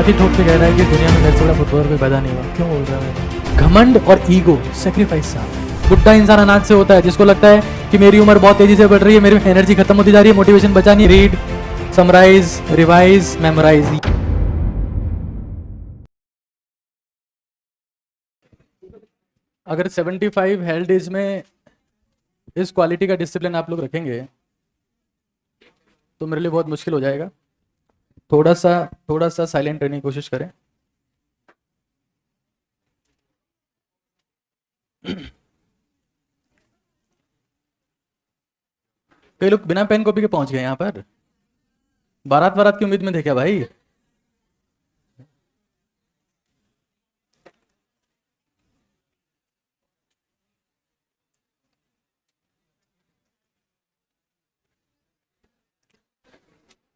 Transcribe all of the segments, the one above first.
छाती ठोक के कह रहा है कि दुनिया में मेरे से बड़ा फुटबॉलर कोई पैदा नहीं हुआ। क्यों बोल रहा है? घमंड और ईगो सेक्रीफाइस सा। बुढ़ा इंसान अनाज से होता है जिसको लगता है कि मेरी उम्र बहुत तेजी से बढ़ रही है, मेरी एनर्जी खत्म होती जा रही है, मोटिवेशन बचा नहीं। Read, summarise, revise, memorise. अगर 75 हेल्थ डेज में इस क्वालिटी का डिसिप्लिन आप लोग रखेंगे तो मेरे लिए बहुत मुश्किल हो जाएगा। थोड़ा सा साइलेंट रहने की कोशिश करें। कई लोग बिना पेन कॉपी के पहुंच गए यहाँ पर। बारात बारात की उम्मीद में थे क्या भाई?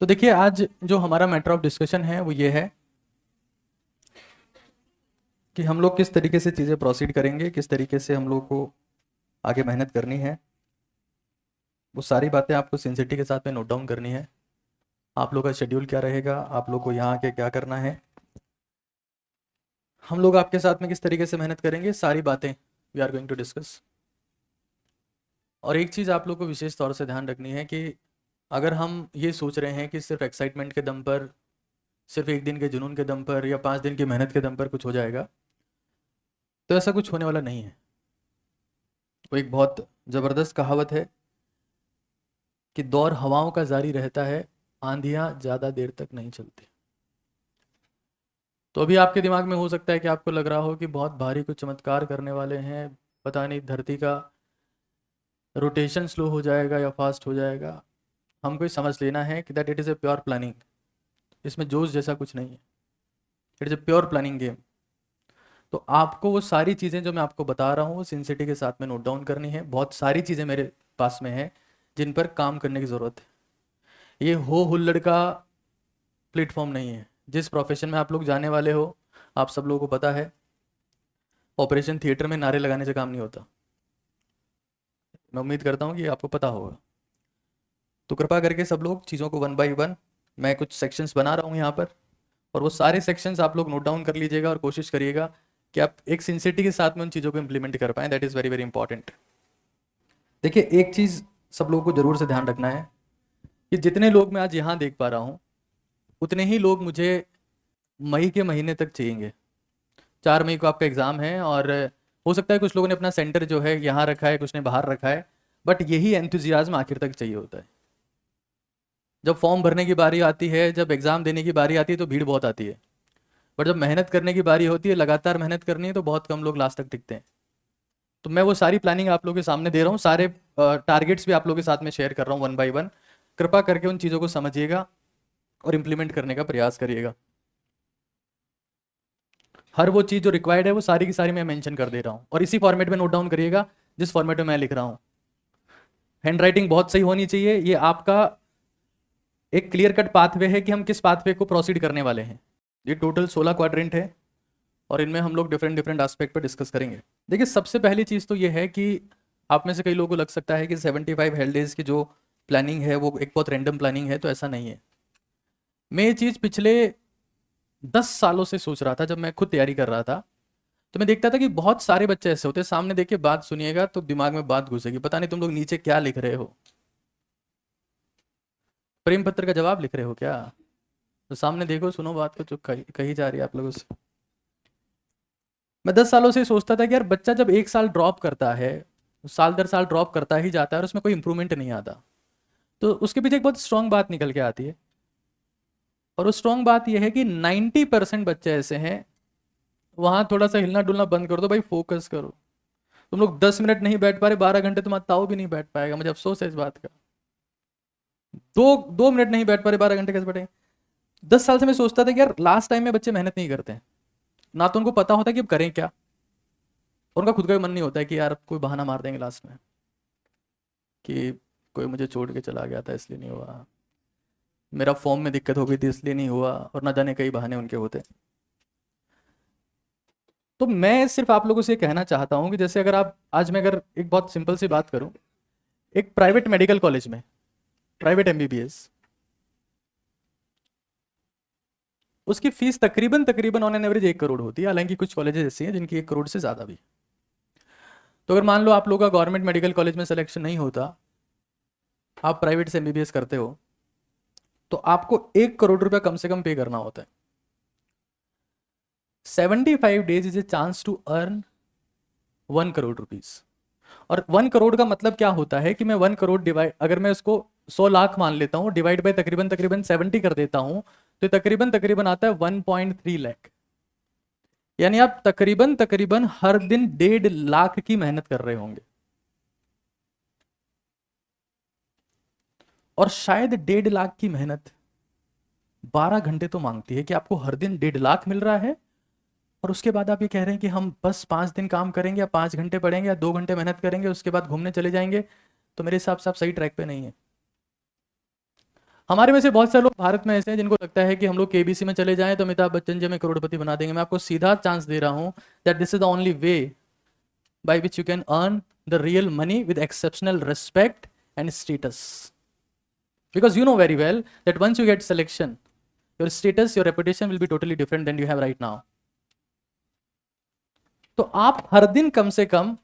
तो देखिए, आज जो हमारा मैटर ऑफ डिस्कशन है वो ये है कि हम लोग किस तरीके से चीज़ें प्रोसीड करेंगे, किस तरीके से हम लोग को आगे मेहनत करनी है। वो सारी बातें आपको सिंसिटी के साथ में नोट डाउन करनी है। आप लोग का शेड्यूल क्या रहेगा, आप लोग को यहाँ आके क्या करना है, हम लोग आपके साथ में किस तरीके से मेहनत करेंगे, सारी बातें we are going to discuss. और एक चीज़ आप लोग को विशेष तौर से ध्यान रखनी है कि अगर हम ये सोच रहे हैं कि सिर्फ एक्साइटमेंट के दम पर, सिर्फ एक दिन के जुनून के दम पर या 5 दिन की मेहनत के दम पर कुछ हो जाएगा, तो ऐसा कुछ होने वाला नहीं है। वो एक बहुत ज़बरदस्त कहावत है कि दौर हवाओं का जारी रहता है, आंधियाँ ज़्यादा देर तक नहीं चलती। तो अभी आपके दिमाग में हो सकता है कि आपको लग रहा हो कि बहुत भारी कुछ चमत्कार करने वाले हैं, पता नहीं धरती का रोटेशन स्लो हो जाएगा या फास्ट हो जाएगा। हमको ये समझ लेना है कि that it is a pure planning. इसमें जोश जैसा कुछ नहीं है, it is a pure planning game. तो आपको वो सारी चीज़ें जो मैं आपको बता रहा हूँ वो सिंसिटी के साथ में नोट डाउन करनी है। बहुत सारी चीज़ें मेरे पास में है जिन पर काम करने की ज़रूरत है। ये हो हुल्लड़ का प्लेटफॉर्म नहीं है। जिस प्रोफेशन में आप लोग जाने वाले हो, आप सब लोगों को पता है, ऑपरेशन थिएटर में नारे लगाने से काम नहीं होता। मैं उम्मीद करता हूँ कि आपको पता होगा। तो कृपा करके सब लोग चीज़ों को वन बाय वन, मैं कुछ सेक्शंस बना रहा हूँ यहाँ पर, और वो सारे सेक्शंस आप लोग नोट डाउन कर लीजिएगा और कोशिश करिएगा कि आप एक सिंसिटी के साथ में उन चीज़ों को इंप्लीमेंट कर पाएँ। That is very very important. देखिए, एक चीज़ सब लोगों को ज़रूर से ध्यान रखना है कि जितने लोग मैं आज यहाँ देख पा रहा हूँ उतने ही लोग मुझे मई के महीने तक चाहिएंगे। 4 मई को आपका एग्ज़ाम है और हो सकता है कुछ लोगों ने अपना सेंटर जो है यहाँ रखा है, कुछ ने बाहर रखा है, बट यही एंथुजियाज्म आखिर तक चाहिए होता है। जब फॉर्म भरने की बारी आती है, जब एग्ज़ाम देने की बारी आती है तो भीड़ बहुत आती है, बट जब मेहनत करने की बारी होती है, लगातार मेहनत करनी है, तो बहुत कम लोग लास्ट तक टिकते हैं। तो मैं वो सारी प्लानिंग आप लोगों के सामने दे रहा हूँ, सारे टारगेट्स भी आप लोगों के साथ में शेयर कर रहा हूँ वन बाय वन। कृपा करके उन चीज़ों को समझिएगा और इम्प्लीमेंट करने का प्रयास करिएगा। हर वो चीज़ जो रिक्वायर्ड है वो सारी की सारी मैं मेंशन कर दे रहा हूँ, और इसी फॉर्मेट में नोट डाउन करिएगा जिस फॉर्मेट में मैं लिख रहा हूँ। हैंड राइटिंग बहुत सही होनी चाहिए। ये आपका एक क्लियर कट पाथवे है कि हम किस पाथवे को प्रोसीड करने वाले हैं। ये टोटल 16 क्वाड्रेंट है और इनमें हम लोग डिफरेंट डिफरेंट एस्पेक्ट पर डिस्कस करेंगे। देखिए, सबसे पहली चीज़ तो ये है कि आप में से कई लोगों को लग सकता है कि 75 हेल्थ डेज की जो प्लानिंग है वो एक बहुत रैंडम प्लानिंग है, तो ऐसा नहीं है। मैं ये चीज़ पिछले 10 सालों से सोच रहा था। जब मैं खुद तैयारी कर रहा था तो मैं देखता था कि बहुत सारे बच्चे ऐसे होते हैं, सामने देख के बात सुनिएगा तो दिमाग में बात घुसेगी, पता नहीं तुम लोग नीचे क्या लिख रहे हो, प्रेम पत्र का जवाब लिख रहे हो क्या? तो सामने देखो, सुनो बात को, जो कही जा रही है आप लोगों से। मैं 10 सालों से सोचता था कि यार बच्चा जब 1 साल ड्रॉप करता है, साल दर साल ड्रॉप करता ही जाता है और उसमें कोई इंप्रूवमेंट नहीं आता, तो उसके पीछे एक बहुत स्ट्रांग बात निकल के आती है। और वो स्ट्रांग बात यह है कि 90% बच्चे ऐसे हैं, वहां थोड़ा सा हिलना डुलना बंद कर दो भाई, फोकस करो। तुम लोग 10 मिनट नहीं बैठ पा रहे, 12 घंटे तुम्हारा ताऊ भी नहीं बैठ पाएगा। मुझे अफसोस है इस बात का। 2 मिनट नहीं बैठ पा रहे, 12 घंटे कैसे बैठे? 10 साल से मैं सोचता था कि यार लास्ट टाइम में बच्चे मेहनत नहीं करते हैं, ना तो उनको पता होता कि अब करें क्या, और उनका खुद का भी मन नहीं होता है कि यार कोई बहाना मार देंगे लास्ट में कि कोई मुझे छोड़ के चला गया था इसलिए नहीं हुआ, मेरा फॉर्म में दिक्कत हो गई थी इसलिए नहीं हुआ, और ना जाने कई बहाने उनके होते। तो मैं सिर्फ आप लोगों से कहना चाहता हूं कि जैसे अगर आप आज, मैं अगर एक बहुत सिंपल सी बात करूं, एक प्राइवेट मेडिकल कॉलेज में प्राइवेट एमबीबीएस, उसकी फीस तकरीबन तकरीबन ऑन एन एवरेज 1 करोड़ होती है, हालांकि कुछ कॉलेजेस ऐसे हैं जिनकी 1 करोड़ से ज़्यादा भी। तो अगर मान लो आप लोगों का गवर्नमेंट मेडिकल कॉलेज में सिलेक्शन नहीं होता, आप प्राइवेट से एमबीबीएस करते हो, तो आपको 1 करोड़ रुपया कम से कम पे करना होता है। 75 days is a chance to earn 1 crore rupees. और 1 करोड़ का मतलब क्या होता है कि मैं 1 करोड़ डिवाइड, अगर मैं उसको 100 लाख मान लेता हूं, डिवाइड बाय तकरीबन तकरीबन 70 कर देता हूं, तो तकरीबन तकरीबन आता है 1.3 लाख। यानी आप तकरीबन तकरीबन हर दिन 1.5 लाख की मेहनत कर रहे होंगे, और शायद 1.5 लाख की मेहनत 12 घंटे तो मांगती है कि आपको हर दिन 1.5 लाख मिल रहा है, और उसके बाद आप ये कह रहे हैं कि हम बस 5 दिन काम करेंगे या 5 घंटे पढ़ेंगे या 2 घंटे मेहनत करेंगे, उसके बाद घूमने चले जाएंगे। तो मेरे हिसाब से आप सही ट्रैक पे नहीं है। हमारे में से बहुत सारे लोग भारत में ऐसे हैं जिनको लगता है कि हम लोग केबीसी में चले जाएं तो अमिताभ बच्चन जी हमें करोड़पति बना देंगे। मैं आपको सीधा चांस दे रहा हूं that this is the only way by which you can earn the real money with exceptional respect and status, because you know very well that once you get selection, your status, your reputation will be totally different than you have right now. तो आप हर दिन कम से कम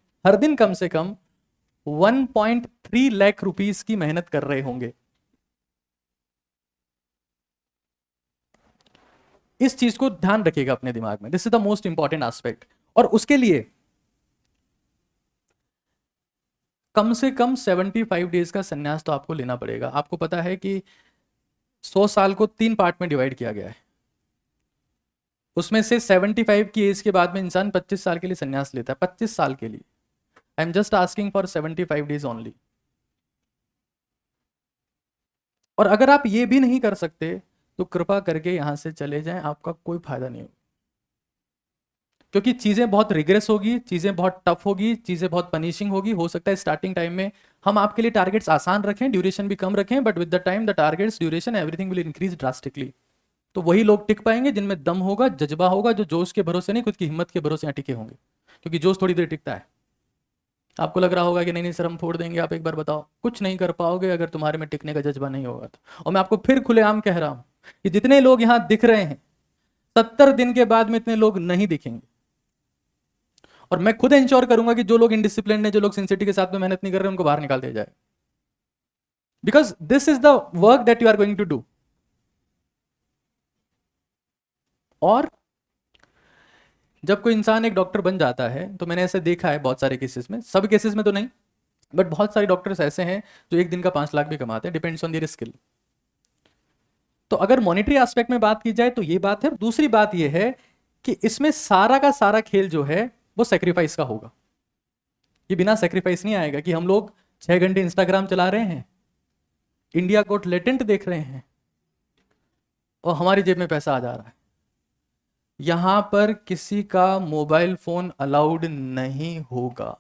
1.3 lakh rupees की मेहनत कर रहे होंगे। इस चीज को ध्यान रखिएगा अपने दिमाग में, this is the most important aspect. और उसके लिए कम से कम 75 डेज का संन्यास तो आपको लेना पड़ेगा। आपको पता है कि 100 साल को 3 पार्ट में डिवाइड किया गया है, उसमें से 75 की एज के बाद में इंसान 25 साल के लिए संन्यास लेता है, 25 साल के लिए। I am just asking for 75 days only. और अगर आप ये भी नहीं कर सकते तो कृपा करके यहां से चले जाएं, आपका कोई फायदा नहीं होगा, क्योंकि चीजें बहुत रिग्रेस होगी, चीजें बहुत टफ होगी, चीजें बहुत पनिशिंग होगी। हो सकता है स्टार्टिंग टाइम में हम आपके लिए टारगेट्स आसान रखें, ड्यूरेशन भी कम रखें, but with the time the targets, duration, everything will increase drastically. तो वही लोग टिक पाएंगे जिनमें दम होगा, जज्बा होगा, जो जोश के भरोसे नहीं खुद की हिम्मत के भरोसे यहाँ टिके होंगे, क्योंकि जोश थोड़ी देर टिकता है। आपको लग रहा होगा कि नहीं नहीं सर हम फोड़ देंगे, आप एक बार बताओ, कुछ नहीं कर पाओगे अगर तुम्हारे में टिकने का जज्बा नहीं होगा तो। और मैं आपको फिर खुलेआम कह रहा हूं कि जितने लोग यहां दिख रहे हैं, 70 दिन के बाद में इतने लोग नहीं दिखेंगे। और मैं खुद इंश्योर करूंगा कि जो लोग इनडिसिप्लिन है, जो लोग सिंसिटी के साथ में मेहनत नहीं कर रहे, उनको बाहर निकाल दिया जाए, because this is the work that you are going to do. और जब कोई इंसान एक डॉक्टर बन जाता है, तो मैंने ऐसे देखा है बहुत सारे केसेस में, सब केसेस में तो नहीं, बट बहुत सारे डॉक्टर्स ऐसे हैं जो एक दिन का 5 लाख भी कमाते हैं, डिपेंड्स ऑन देयर स्किल। तो अगर मॉनेटरी एस्पेक्ट में बात की जाए तो ये बात है। दूसरी बात ये है कि इसमें सारा का सारा खेल जो है वो सेक्रीफाइस का होगा। ये बिना सेक्रीफाइस नहीं आएगा कि हम लोग 6 घंटे इंस्टाग्राम चला रहे हैं, इंडिया गोट लेटेंट देख रहे हैं और हमारी जेब में पैसा आ जा रहा है। यहां पर किसी का मोबाइल फोन अलाउड नहीं होगा।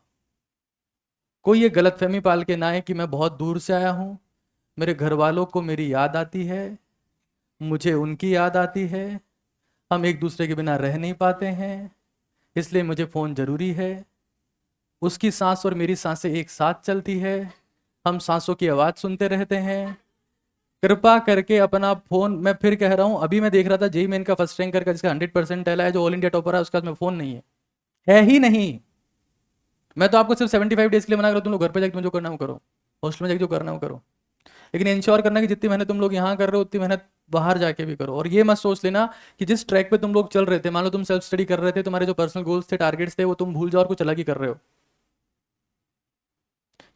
कोई ये गलतफहमी पाल के ना है कि मैं बहुत दूर से आया हूं, मेरे घर वालों को मेरी याद आती है, मुझे उनकी याद आती है, हम एक दूसरे के बिना रह नहीं पाते हैं, इसलिए मुझे फ़ोन ज़रूरी है, उसकी सांस और मेरी सांसें एक साथ चलती है, हम सांसों की आवाज़ सुनते रहते हैं। कृपा करके अपना फ़ोन, मैं फिर कह रहा हूँ, अभी मैं देख रहा था जेईई मेन का फर्स्ट रैंकर का जिसका 100% टेला है, जो ऑल इंडिया टॉपर है, उसका में फ़ोन नहीं है ही नहीं। मैं तो आपको सिर्फ 75 डेज के लिए मना कर रहा हूं, तुम लोग घर पे जाके तुम जो करना है वो करो, हॉस्टल में जाके जो करना है वो करो, लेकिन इंश्योर करना कि जितनी मेहनत तुम लोग यहाँ कर रहे हो उतनी मेहनत बाहर जाके भी करो। और ये मत सोच लेना कि जिस ट्रैक पे तुम लोग चल रहे थे, मान लो तुम सेल्फ स्टडी कर रहे थे, तुम्हारे जो पर्सनल गोल्स थे, टारगेट्स थे, वो तुम भूल जाओ और कुछ अलग ही कर रहे हो।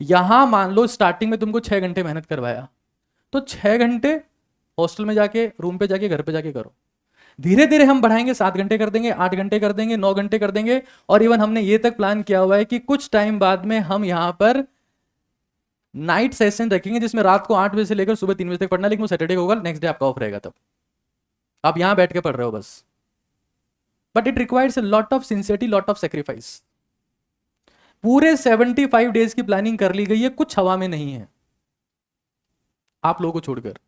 यहां मान लो स्टार्टिंग में तुमको 6 घंटे मेहनत करवाया, तो 6 घंटे हॉस्टल में जाके, रूम पे जाके, घर पे जाके करो। धीरे धीरे हम बढ़ाएंगे, 7 घंटे कर देंगे, 8 घंटे कर देंगे, 9 घंटे कर देंगे, और इवन हमने ये तक प्लान किया हुआ है कि कुछ टाइम बाद में हम यहां पर नाइट सेशन रखेंगे, जिसमें रात को 8 बजे से लेकर सुबह 3 बजे तक पढ़ना, लेकिन वो सैटरडे होगा, नेक्स्ट डे आपका ऑफ रहेगा, तब आप यहां बैठ के पढ़ रहे हो बस। But it requires a lot of sincerity, lot of sacrifice. पूरे 75 डेज की प्लानिंग कर ली गई है, कुछ हवा में नहीं है, आप लोगों को छोड़कर।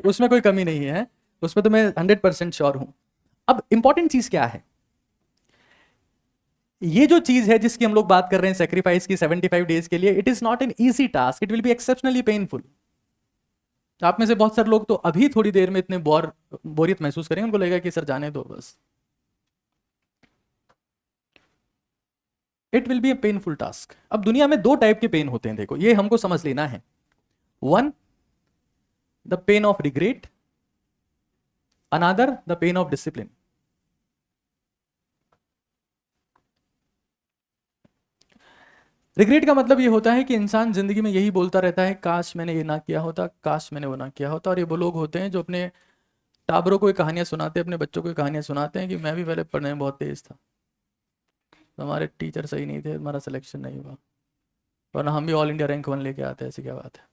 उसमें कोई कमी नहीं है, उसमें तो मैं 100% श्योर हूं। अब इंपॉर्टेंट चीज क्या है, ये जो चीज है जिसकी हम लोग बात कर रहे हैं सेक्रीफाइस की 75 डेज के लिए, it is not an easy task, it will B exceptionally painful. आप में से बहुत सारे लोग तो अभी थोड़ी देर में इतने बोरियत महसूस करेंगे, उनको लगेगा कि सर जाने दो बस। It will be A painful task. अब दुनिया में दो टाइप के पेन होते हैं, देखो ये हमको समझ लेना है। One, the pain of regret, another the pain of discipline. Regret का मतलब ये होता है कि इंसान जिंदगी में यही बोलता रहता है, काश मैंने ये ना किया होता, काश मैंने वो ना किया होता। और ये वो लोग होते हैं जो अपने टाबरों को ये कहानियां सुनाते हैं, अपने बच्चों को ये कहानियां सुनाते हैं कि मैं भी पहले पढ़ने में बहुत तेज था, तो हमारे टीचर सही नहीं थे, हमारा सिलेक्शन नहीं हुआ, वरना हम भी ऑल इंडिया रैंक 1 लेके आते हैं, ऐसी क्या बात है।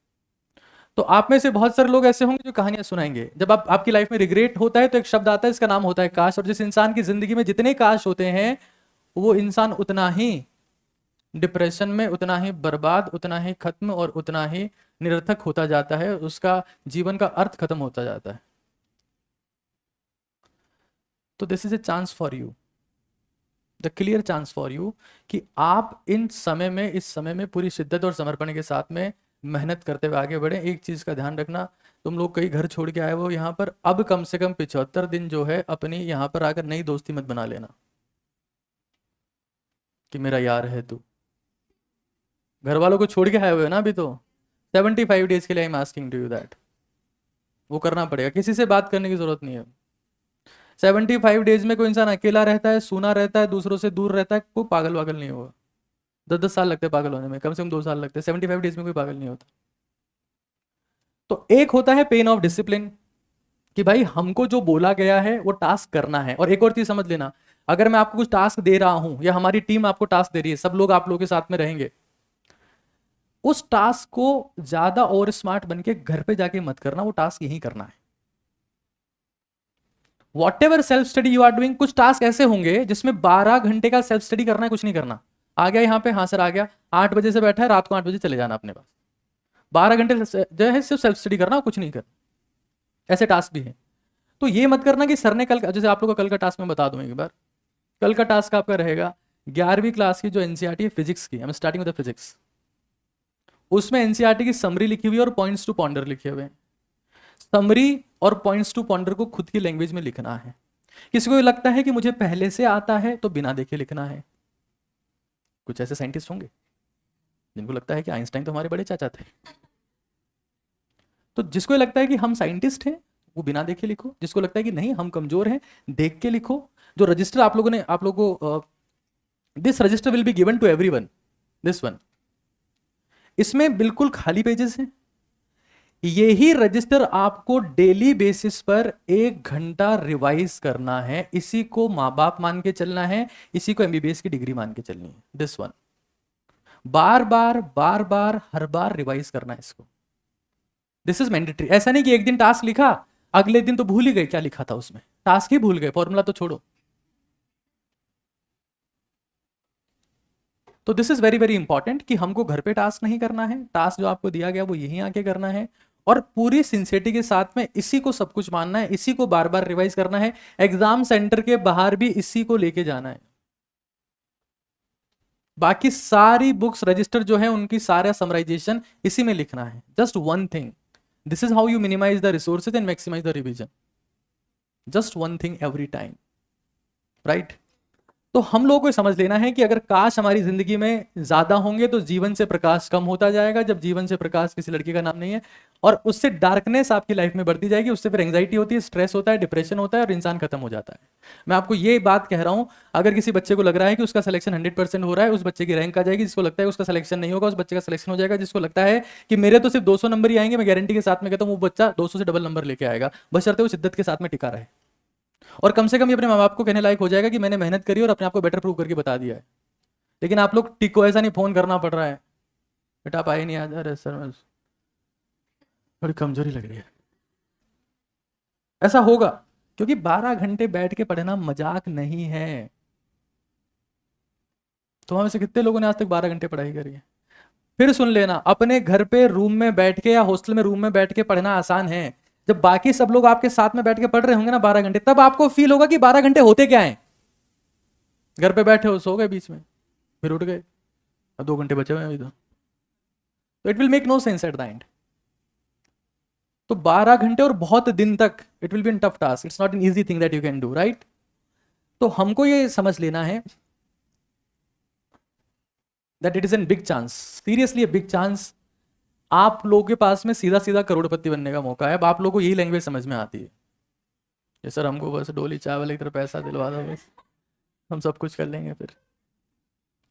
तो आप में से बहुत सारे लोग ऐसे होंगे जो कहानियां सुनाएंगे। जब आपकी लाइफ में रिग्रेट होता है तो एक शब्द आता है, इसका नाम होता है काश। और जिस इंसान की जिंदगी में जितने काश होते हैं, वो इंसान उतना ही डिप्रेशन में, उतना ही बर्बाद, उतना ही खत्म और उतना ही निरर्थक होता जाता है, उसका जीवन का अर्थ खत्म होता जाता है। तो this is a chance for you, the clear chance for you, कि आप इन समय में, इस समय में पूरी शिद्दत और समर्पण के साथ में मेहनत करते हुए आगे बढ़े। एक चीज का ध्यान रखना, तुम लोग कई घर छोड़ के आए हो यहाँ पर, अब कम से कम 75 दिन जो है अपनी यहाँ पर आकर नई दोस्ती मत बना लेना कि मेरा यार है तू। घर वालों को छोड़ के आए हुए हो ना अभी, तो 75 डेज के लिए I am asking to you that, वो करना पड़ेगा। किसी से बात करने की जरूरत नहीं है। 75 डेज में कोई इंसान अकेला रहता है, सूना रहता है, दूसरों से दूर रहता है, कोई पागल वागल नहीं होगा। 10-10 साल लगते हैं पागल होने में, कम से कम 2 साल लगते हैं। 75 डेज में कोई पागल नहीं होता। तो एक होता है पेन ऑफ डिसिप्लिन, कि भाई हमको जो बोला गया है वो टास्क करना है। और एक और चीज समझ लेना, अगर मैं आपको कुछ टास्क दे रहा हूं या हमारी टीम आपको टास्क दे रही है, सब लोग आप लोगों के साथ में रहेंगे, उस टास्क को ज्यादा और स्मार्ट बन के घर पे जाके मत करना, वो टास्क यही करना है। Whatever self study you are doing, कुछ टास्क ऐसे होंगे जिसमें 12 घंटे का सेल्फ स्टडी करना है, कुछ नहीं करना। आ गया यहाँ पे, हाँ सर आ गया, 8 बजे से बैठा है, रात को 8 बजे चले जाना अपने पास। 12 घंटे जो है सिर्फ सेल्फ स्टडी करना, कुछ नहीं करना। ऐसे टास्क भी हैं। तो ये मत करना कि सर ने कल, जैसे आप लोग का कल का टास्क मैं बता दूं एक बार। कल का टास्क आपका रहेगा 11वीं क्लास की जो एनसीईआरटी है फिजिक्स की, I am starting with physics. उसमें एनसीईआरटी की समरी लिखी हुई है और पॉइंट्स टू पॉन्डर लिखे हुए हैं। समरी और पॉइंट्स टू पॉन्डर को खुद की लैंग्वेज में लिखना है। किसी को लगता है कि मुझे पहले से आता है तो बिना देखे लिखना है। कुछ ऐसे साइंटिस्ट होंगे जिनको लगता है कि आइंस्टाइन तो हमारे बड़े चाचा थे। तो जिसको लगता है कि हम साइंटिस्ट हैं, वो बिना देखे लिखो। जिसको लगता है कि नहीं हम कमजोर हैं, देख के लिखो। जो रजिस्टर आप लोगों ने, आप लोगों को, this register will be given to everyone, this one. इसमें बिल्कुल खाली पेजेस हैं। यही रजिस्टर आपको डेली बेसिस पर 1 घंटा रिवाइज करना है। इसी को माँ बाप मान के चलना है, इसी को एमबीबीएस की डिग्री मान के चलनी है। This one, bar bar bar bar her bar revise करना है इसको। This is mandatory. ऐसा नहीं कि एक दिन टास्क लिखा, अगले दिन तो भूल ही गए क्या लिखा था उसमें, टास्क ही भूल गए, फॉर्मूला तो छोड़ो। तो this is very very important कि हमको घर पे टास्क नहीं करना है। टास्क जो आपको दिया गया वो यहीं आके करना है, और पूरी सिंसियरिटी के साथ में इसी को सब कुछ मानना है, इसी को बार बार रिवाइज करना है। एग्जाम सेंटर के बाहर भी इसी को लेके जाना है। बाकी सारी बुक्स रजिस्टर जो है उनकी सारा समराइजेशन इसी में लिखना है। Just one thing, this is how you minimise the resources and maximise the revision. Just one thing every time, right. तो हम लोगों को समझ लेना है कि अगर काश हमारी जिंदगी में ज्यादा होंगे तो जीवन से प्रकाश कम होता जाएगा। जब जीवन से प्रकाश किसी लड़की का नाम नहीं है, और उससे डार्कनेस आपकी लाइफ में बढ़ती जाएगी, उससे फिर एंग्जाइटी होती है, स्ट्रेस होता है, डिप्रेशन होता है, और इंसान खत्म हो जाता है। मैं आपको ये बात कह रहा हूं, अगर किसी बच्चे को लग रहा है कि उसका सिलेक्शन 100% हो रहा है, उस बच्चे की रैंक आ जाएगी। जिसको लगता है उसका सिलेक्शन नहीं होगा, उस बच्चे का सिलेक्शन हो जाएगा। जिसको लगता है कि मेरे तो सिर्फ 200 नंबर ही आएंगे, मैं गारंटी के साथ में कहता हूं वो बच्चा 200 से डबल नंबर लेके आएगा, बशर्ते वो शिद्दत के साथ में टिका रहे। और कम से कम ये अपने माँ बाप को कहने लायक हो जाएगा कि मैंने मेहनत करी और अपने आप को बेटर प्रूव करके बता दिया है। लेकिन आप लोग टिको, ऐसा नहीं फोन करना पड़ रहा है, बेटा आप आए नहीं आज, अरे सर मैं थोड़ी कमजोरी लग रही है। ऐसा होगा क्योंकि 12 घंटे बैठ के पढ़ना मजाक नहीं है। तो हम से कितने लोगों ने आज तक 12 घंटे पढ़ाई करी है? फिर सुन लेना, अपने घर पे रूम में बैठ के या हॉस्टल में रूम में बैठ के पढ़ना आसान है। जब बाकी सब लोग आपके साथ में बैठ के पढ़ रहे होंगे ना 12 घंटे, तब आपको फील होगा कि 12 घंटे होते क्या है। घर पे बैठे हो, सो गए बीच में, फिर उठ गए, अब 2 घंटे बचे हुए हैं अभी तो it will make no sense at the end. तो 12 घंटे और बहुत दिन तक it will be an tough task, it's not an easy thing that you can do, right? तो हमको ये समझ लेना है that it is an big chance, seriously a big chance. आप लोगों के पास में सीधा सीधा करोड़पति बनने का मौका है। अब आप लोगों को यही लैंग्वेज समझ में आती है ये सर, हमको बस डोली चावल की तरह पैसा दिलवा दो, बस हम सब कुछ कर लेंगे। फिर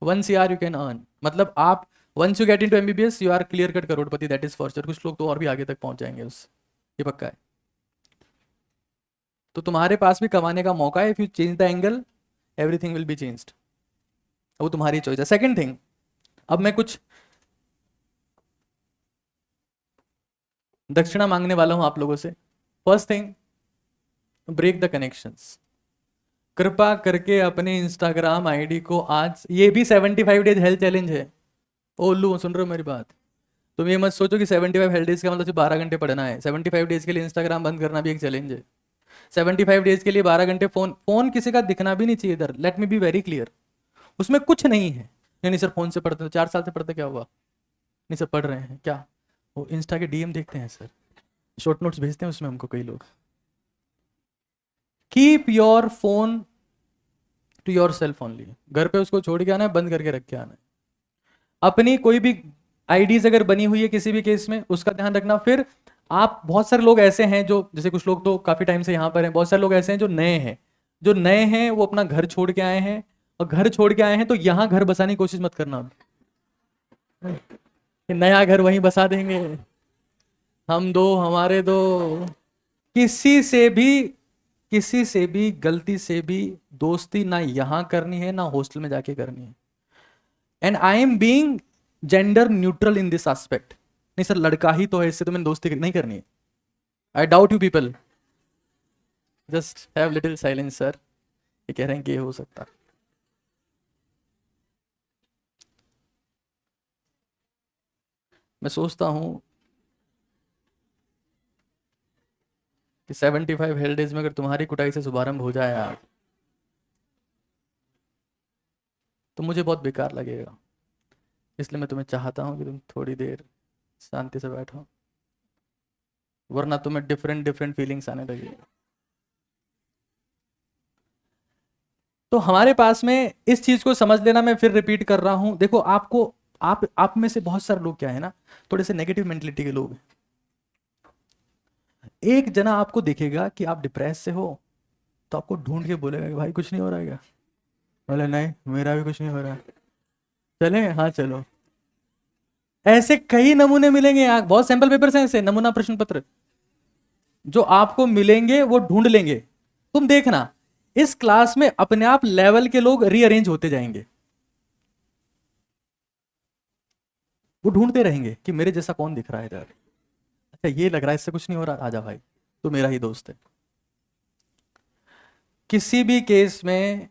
1 CR यू कैन अर्न, मतलब आप once you get into MBBS you are clear cut करोड़पति, दैट इज फॉर श्योर। कुछ लोग तो और भी आगे तक पहुंच जाएंगे उससे, ये पक्का है। तो तुम्हारे पास भी कमाने का मौका है, if you change the angle everything will be changed, वो तुम्हारी चॉइस है। सेकंड थिंग, अब मैं कुछ दक्षिणा मांगने वाला हूं आप लोगों से। First thing, break the connections. कृपा करके अपने इंस्टाग्राम आईडी को आज, ये भी 75 डेज हेल्थ चैलेंज है। ओ उल्लू, सुन रहे हो मेरी बात? तुम ये मत सोचो कि 75 हेल्थ डेज का मतलब सिर्फ 12 घंटे पढ़ना है। 75 डेज के लिए इंस्टाग्राम बंद करना भी एक चैलेंज है। 75 डेज के लिए 12 घंटे फोन किसी का दिखना भी नहीं चाहिए इधर। Let me be very clear, उसमें कुछ नहीं है। नहीं सर फोन से पढ़ते, 4 साल से पढ़ते, क्या हुआ? नहीं सर पढ़ रहे हैं क्या? वो इंस्टा के DM देखते हैं सर, शॉर्ट नोट्स भेजते हैं उसमें हमको कई लोग। Keep your phone to your सेल्फ ओनली। घर पे उसको छोड़ के आना है, बंद करके रख के आना है। अपनी कोई भी आईडीज अगर बनी हुई है किसी भी केस में, उसका ध्यान रखना। फिर आप, बहुत सारे लोग ऐसे हैं जो, जैसे कुछ लोग तो काफी टाइम से यहाँ पर हैं, बहुत सारे लोग ऐसे हैं जो नए हैं। जो नए हैं वो अपना घर छोड़ के आए हैं, और घर छोड़ के आए हैं तो यहाँ घर बसाने की कोशिश मत करना कि नया घर वहीं बसा देंगे, हम दो हमारे दो। किसी से भी गलती से भी दोस्ती ना यहाँ करनी है ना हॉस्टल में जाके करनी है। And I am being gender neutral in this aspect. नहीं सर लड़का ही तो है, इससे तो मैंने दोस्ती नहीं करनी है। I doubt you people, just have little silence sir. ये कह रहे हैं कि ये हो सकता। मैं सोचता हूं कि 75 हेल्थ डेज में अगर तुम्हारी कुटाई से शुभारंभ हो जाए यार, तो मुझे बहुत बेकार लगेगा। इसलिए मैं तुम्हें चाहता हूं कि तुम थोड़ी देर शांति से बैठो, वरना तुम्हें डिफरेंट डिफरेंट फीलिंग्स आने लगेगी। तो हमारे पास में इस चीज को समझ लेना, मैं फिर रिपीट कर रहा हूं। देखो आपको, आप में से बहुत सारे लोग क्या है ना, थोड़े से नेगेटिव मेंटलिटी के लोग हैं। एक जना आपको देखेगा कि आप डिप्रेस से हो, तो आपको ढूंढ के बोलेगा कि भाई कुछ नहीं हो रहा है क्या? बोले नहीं मेरा भी कुछ नहीं हो रहा है, चले हाँ चलो। ऐसे कई नमूने मिलेंगे, बहुत सैंपल पेपर्स हैं ऐसे, नमूना प्रश्न पत्र जो आपको मिलेंगे, वो ढूंढ लेंगे। तुम देखना इस क्लास में अपने आप लेवल के लोग रीअरेंज होते जाएंगे। वो ढूंढते रहेंगे कि मेरे जैसा कौन दिख रहा है इधर, अच्छा ये लग रहा है इससे कुछ नहीं हो रहा, आजा भाई तो मेरा ही दोस्त है। किसी भी केस में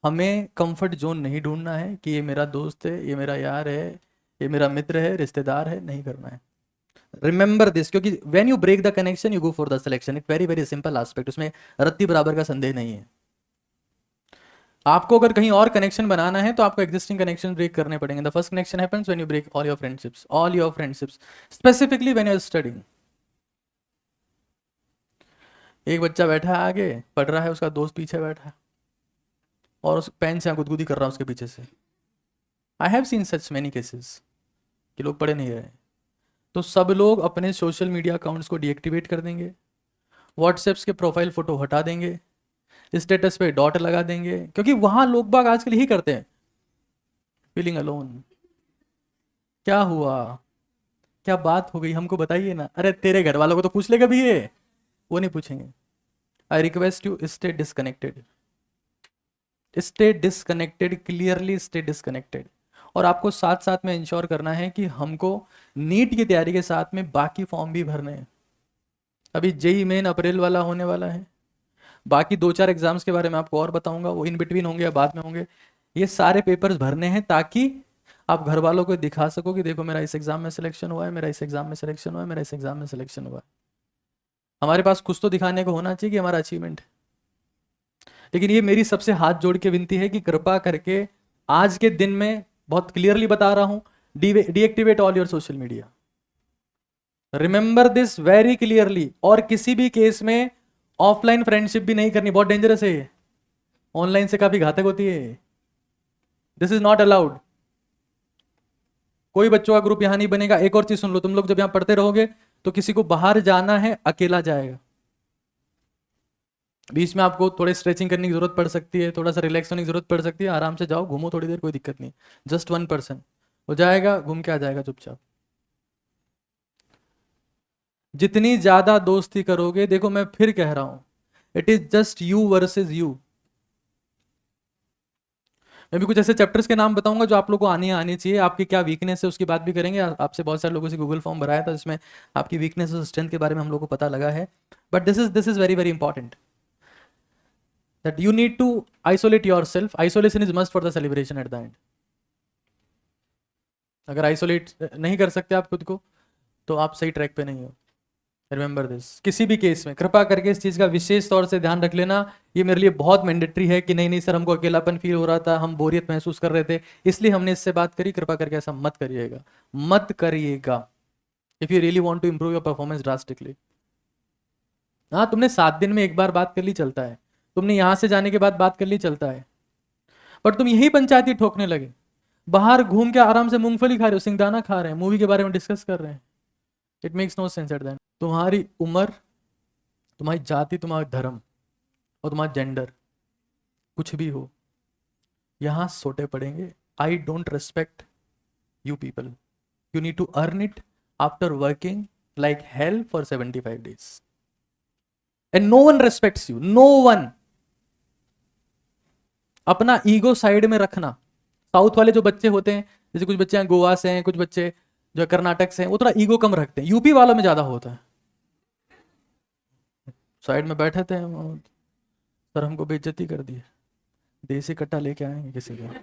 हमें कंफर्ट जोन नहीं ढूंढना है कि ये मेरा दोस्त है, ये मेरा यार है, ये मेरा मित्र है, रिश्तेदार है, नहीं करना है। रिमेंबर दिस, क्योंकि when you break the connection you go for the selection. It very very simple aspect, उसमें रत्ती बराबर का संदेह नहीं है। आपको अगर कहीं और कनेक्शन बनाना है तो आपको एग्जिस्टिंग कनेक्शन ब्रेक करने पड़ेंगे। The first connection happens when you break all your friendships specifically when you are studying. एक बच्चा बैठा है आगे पढ़ रहा है, उसका दोस्त पीछे बैठा है और उस पेन से गुदगुदी कर रहा है उसके पीछे से। I have seen such many cases कि लोग पढ़े नहीं रहे, तो सब लोग अपने सोशल मीडिया अकाउंट्स को डीएक्टिवेट कर देंगे, व्हाट्सएप्स के प्रोफाइल फोटो हटा देंगे, स्टेटस पे डॉट लगा देंगे, क्योंकि वहां लोग बाग आजकल यही करते हैं। फीलिंग अलोन, क्या हुआ, क्या बात हो गई, हमको बताइए ना। अरे तेरे घर वालों को तो पूछ लेगा भी ये, वो नहीं पूछेंगे। I request you stay disconnected, stay disconnected, clearly stay disconnected. और आपको साथ साथ में इंश्योर करना है कि हमको नीट की तैयारी के साथ में बाकी फॉर्म भी भरने हैं। अभी जेई मेन अप्रैल वाला होने वाला है, बाकी 2-4 एग्जाम्स के बारे में आपको और बताऊंगा, वो इन बिटवीन होंगे या बाद में होंगे। ये सारे पेपर्स भरने हैं ताकि आप घर वालों को दिखा सको कि देखो मेरा इस एग्जाम में सिलेक्शन हुआ है, मेरा इस एग्जाम में सिलेक्शन हुआ है, मेरा इस एग्जाम में सिलेक्शन हुआ है। हमारे पास कुछ तो दिखाने को होना चाहिए कि हमारा अचीवमेंट। लेकिन ये मेरी सबसे हाथ जोड़ के विनती है कि कृपा करके आज के दिन में, बहुत क्लियरली बता रहा हूं, deactivate all your social media. Remember this very clearly. और किसी भी केस में ऑफलाइन फ्रेंडशिप भी नहीं करनी, बहुत डेंजरस है ये, ऑनलाइन से काफी घातक होती है। This is not allowed. कोई बच्चों का ग्रुप यहां नहीं बनेगा। एक और चीज सुन लो, तुम लोग जब यहां पढ़ते रहोगे तो किसी को बाहर जाना है अकेला जाएगा। बीच में आपको थोड़ी स्ट्रेचिंग करने की जरूरत पड़ सकती है, थोड़ा सा रिलैक्स होने की जरूरत पड़ सकती है, आराम से जाओ, घूमो थोड़ी देर, कोई दिक्कत नहीं। जस्ट 1% वो जाएगा, घूम के आ जाएगा चुपचाप। जितनी ज्यादा दोस्ती करोगे, देखो मैं फिर कह रहा हूं, it is just you versus you. मैं भी कुछ ऐसे चैप्टर्स के नाम बताऊंगा जो आप लोगों को आनी चाहिए। आपकी क्या वीकनेस है उसकी बात भी करेंगे। आपसे बहुत सारे लोगों से गूगल फॉर्म भराया था जिसमें आपकी वीकनेस और स्ट्रेंथ के बारे में हम लोग को पता लगा है। But this is very very important that you need to isolate yourself. Isolation is must for the celebration at the end. अगर आइसोलेट नहीं कर सकते आप खुद को तो आप सही ट्रैक पे नहीं हो। Remember this. किसी भी केस में कृपा करके इस चीज का विशेष तौर से ध्यान रख लेना। ये मेरे लिए बहुत मैंडेटरी है कि नहीं नहीं सर, हमको अकेलापन फील हो रहा था, हम बोरियत महसूस कर रहे थे, इसलिए हमने इससे बात करी। कृपा करके ऐसा मत करिएगा, मत करिएगा। If you really want to improve your performance drastically. हाँ, तुमने 7 दिन में एक बार बात कर ली, चलता है। तुमने यहां से जाने के बाद बात कर ली, चलता है। बट तुम यही पंचायती ठोकने लगे, बाहर घूम के आराम से मूंगफली खा रहे हो, सिंगदाना खा रहे हैं, मूवी के बारे में डिस्कस कर रहे हैं। It makes no sense at that. तुम्हारी उम्र, तुम्हारी जाति, तुम्हारा धर्म और तुम्हारा जेंडर कुछ भी हो, यहां सोटे पड़ेंगे। I don't respect you people. You need to earn it after working like hell for 75 days and no one respects you, no one. अपना ईगो साइड में रखना। साउथ वाले जो बच्चे होते हैं, जैसे कुछ बच्चे गोवा से हैं, कुछ बच्चे जो कर्नाटक से हैं, वो थोड़ा ईगो कम रखते हैं। यूपी वालों में ज्यादा होता है। साइड में बैठे थे हम, सर हमको बेइज्जती कर दी है, देसी कट्टा लेके आएंगे किसी का।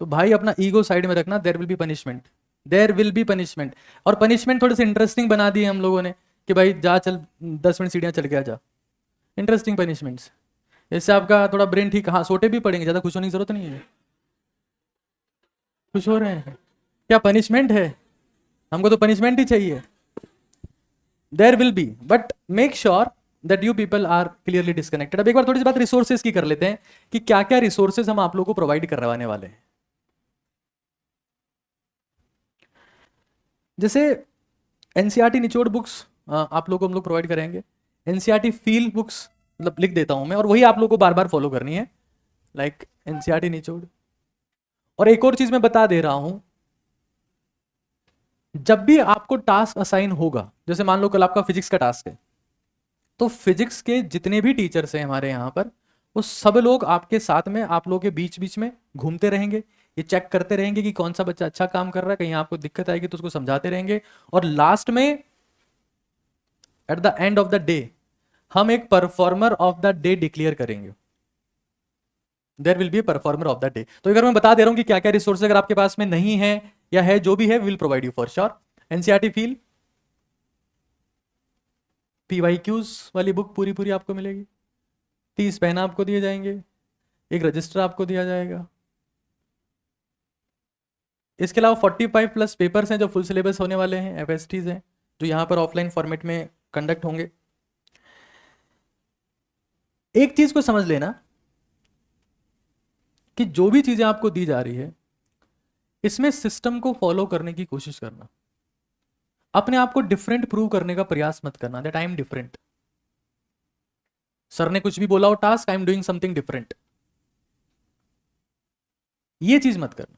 तो भाई अपना ईगो साइड में रखना। There will be punishment, there will be punishment. और पनिशमेंट थोड़ी सी इंटरेस्टिंग बना दी है हम लोगों ने कि भाई जा, चल 10 मिनट सीढ़ियाँ चल के आ जा। इंटरेस्टिंग पनिशमेंट्स, इससे आपका थोड़ा ब्रेन ठीक। हाँ, सोटे भी पड़ेंगे, ज्यादा खुश होने की जरूरत नहीं है। खुश हो रहे हैं क्या? पनिशमेंट है, हमको तो पनिशमेंट ही चाहिए। There will be, but make sure that you people are clearly disconnected. अब एक बार थोड़ी सी बात रिसोर्सेज की कर लेते हैं कि क्या क्या रिसोर्सेज हम आप लोगों को प्रोवाइड करवाने वाले हैं। जैसे एनसीईआरटी निचोड़ बुक्स आप लोगों को हम लोग प्रोवाइड करेंगे। एनसीईआरटी फील बुक्स, मतलब लिख देता हूं मैं, और वही आप लोगों को बार बार फॉलो करनी है, लाइक एनसीईआरटी निचोड़। और एक और चीज मैं बता दे रहा हूं, जब भी आपको टास्क असाइन होगा, जैसे मान लो कल आपका फिजिक्स का टास्क है, तो फिजिक्स के जितने भी टीचर्स हैं हमारे यहाँ पर, वो सब लोग आपके साथ में, आप लोगों के बीच बीच में घूमते रहेंगे। ये चेक करते रहेंगे कि कौन सा बच्चा अच्छा काम कर रहा है, कहीं आपको दिक्कत आएगी तो उसको समझाते रहेंगे। और लास्ट में at the end of the day हम एक performer of the day declare करेंगे। There will be performer of the day. तो अगर मैं बता दे रहा हूं कि क्या क्या रिसोर्स अगर आपके पास में नहीं है या है, जो भी है, will provide you for sure. NCERT feel PYQs वाली बुक पूरी पूरी आपको मिलेगी। 30 पेन आपको दिए जाएंगे, एक रजिस्टर आपको दिया जाएगा। इसके अलावा 45+ पेपर्स हैं जो फुल सिलेबस होने वाले हैं, एफएसटीज हैं, जो यहाँ पर ऑफलाइन फॉर्मेट में कंडक्ट होंगे। एक चीज को समझ लेना कि जो भी चीजें आपको दी जा रही है, इसमें सिस्टम को फॉलो करने की कोशिश करना। अपने आप को डिफरेंट प्रूव करने का प्रयास मत करना, that I am different. Sir ने कुछ भी बोला हो task, I am doing something different, ये चीज मत करना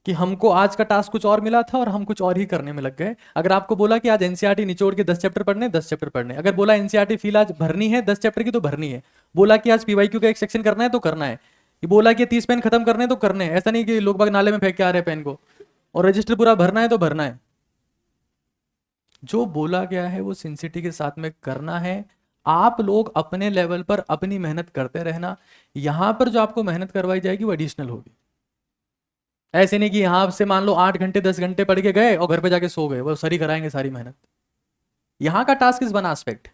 कि हमको आज का टास्क कुछ और मिला था और हम कुछ और ही करने में लग गए। अगर आपको बोला कि आज एनसीईआरटी निचोड़ के 10 चैप्टर पढ़ने, 10 चैप्टर पढ़ने। अगर बोला एनसीईआरटी फील आज भरनी है 10 चैप्टर की, तो भरनी है। बोला कि आज पीवाईक्यू का एक सेक्शन करना है तो करना है। बोला कि 30 पेन खत्म करने तो करने हैं। ऐसा नहीं कि लोग बाग नाले में फेंक के आ रहे हैं पेन को। और रजिस्टर पूरा भरना है तो भरना है। जो बोला गया है वो सिंसिटी के साथ में करना है। आप लोग अपने लेवल पर अपनी मेहनत करते रहना। यहां पर जो आपको मेहनत करवाई जाएगी वो एडिशनल होगी। ऐसे नहीं कि यहां से मान लो 8 घंटे 10 घंटे पढ़ के गए और घर पे जाके सो गए, वो सर ही कराएंगे सारी मेहनत। यहां का टास्क इस वन एस्पेक्ट,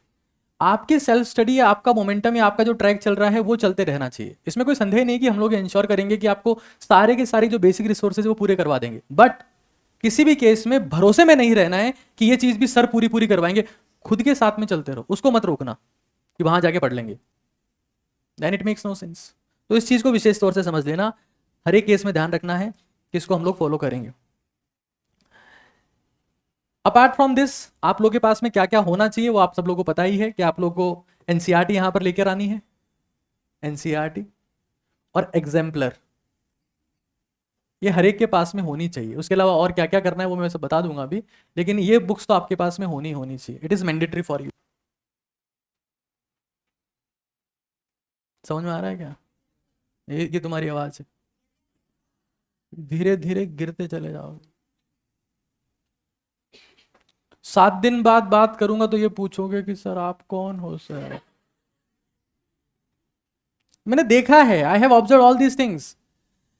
आपकी सेल्फ स्टडी या आपका मोमेंटम या आपका जो ट्रैक चल रहा है वो चलते रहना चाहिए। इसमें कोई संदेह नहीं कि हम लोग इंश्योर करेंगे कि आपको सारे के सारे जो बेसिक रिसोर्सेज वो पूरे करवा देंगे। बट किसी भी केस में भरोसे में नहीं रहना है कि ये चीज भी सर पूरी पूरी करवाएंगे, खुद के साथ में चलते रहो, उसको मत रोकना कि वहां जाके पढ़ लेंगे, then it makes no sense. तो इस चीज को विशेष तौर से समझ लेना, हर एक केस में ध्यान रखना है कि इसको हम लोग फॉलो करेंगे। अपार्ट फ्रॉम दिस आप लोग के पास में क्या क्या होना चाहिए वो आप सब लोगों को पता ही है कि आप लोग को एनसीईआरटी यहां पर लेकर आनी है, एनसीईआरटी और एग्जाम्पलर, ये हर एक के पास में होनी चाहिए। उसके अलावा और क्या क्या करना है वो मैं सब बता दूंगा अभी, लेकिन ये बुक्स तो आपके पास में होनी चाहिए, it is mandatory for you. समझ में आ रहा है क्या? ये तुम्हारी आवाज है, धीरे धीरे गिरते चले जाओगे। 7 दिन बाद बात करूंगा तो ये पूछोगे कि सर आप कौन हो सर। मैंने देखा है, I have observe all these things,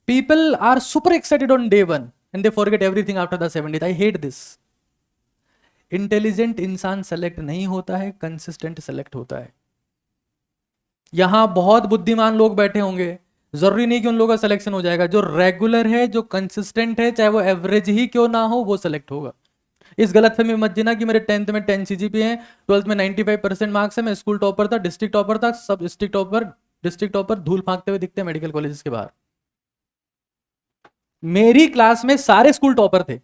people are super excited on day 1 and they forget everything after the 7 days. I hate this. Intelligent इंसान सेलेक्ट नहीं होता है, कंसिस्टेंट सेलेक्ट होता है। यहां बहुत बुद्धिमान लोग बैठे होंगे, जरूरी नहीं कि उन लोगों का सिलेक्शन हो जाएगा। जो रेगुलर है, जो कंसिस्टेंट है, चाहे वो एवरेज ही क्यों ना हो, वो सिलेक्ट होगा। इस गलतफहमी में मत जीना कि मेरे 10th में 10 सीजीपी है, 12th में 95% मार्क्स है, मैं स्कूल टॉपर था, डिस्ट्रिक्ट टॉपर था। सब डिस्ट्रिक्ट टॉपर धूल फांकते हुए दिखते हैं मेडिकल कॉलेजेस के बाहर। मेरी क्लास में सारे स्कूल टॉपर थे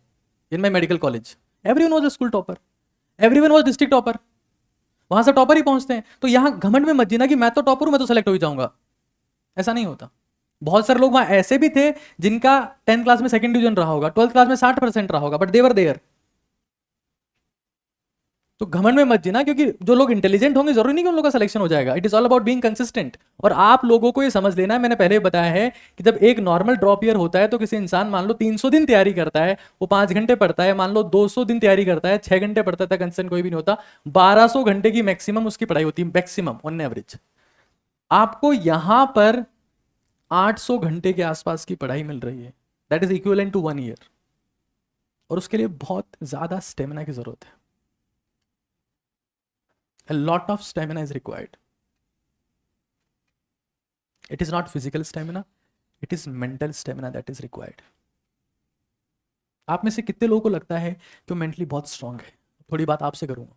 in my medical college, everyone was a school topper, everyone was district topper. वहां से टॉपर ही पहुंचते हैं। तो यहां घमंड में मत जीना कि मैं तो टॉपर हूं, मैं तो सेलेक्ट हो ही जाऊंगा, ऐसा नहीं होता। बहुत सारे लोग वहां ऐसे भी थे जिनका 10th क्लास में सेकंड डिवीजन रहा होगा, 12th क्लास में 60% रहा होगा, बट देवर देयर। तो घमंड में मत जीना, क्योंकि जो लोग इंटेलिजेंट होंगे जरूरी नहीं कि उन लोगों का सिलेक्शन हो जाएगा। It is all about being consistent. और आप लोगों को ये समझ लेना है, मैंने पहले बताया है कि जब एक नॉर्मल ड्रॉप ईयर होता है तो किसी इंसान मान लो 300 दिन तैयारी करता है, वो 5 घंटे पढ़ता है, मान लो 200 दिन तैयारी करता है, 6 घंटे पढ़ता है, कंसिस्टेंट कोई भी नहीं होता। 1200 घंटे की मैक्सिमम उसकी पढ़ाई होती है, मैक्सिमम ऑन एवरेज। आपको यहां पर 800 घंटे के आसपास की पढ़ाई मिल रही है, that is equivalent to 1 year. और उसके लिए बहुत ज्यादा स्टेमिना की जरूरत है। A lot of stamina is required. It is not physical stamina, it is mental stamina that is required. आप में से कितने लोगों को लगता है कि वो मेंटली बहुत स्ट्रांग है? थोड़ी बात आपसे करूंगा।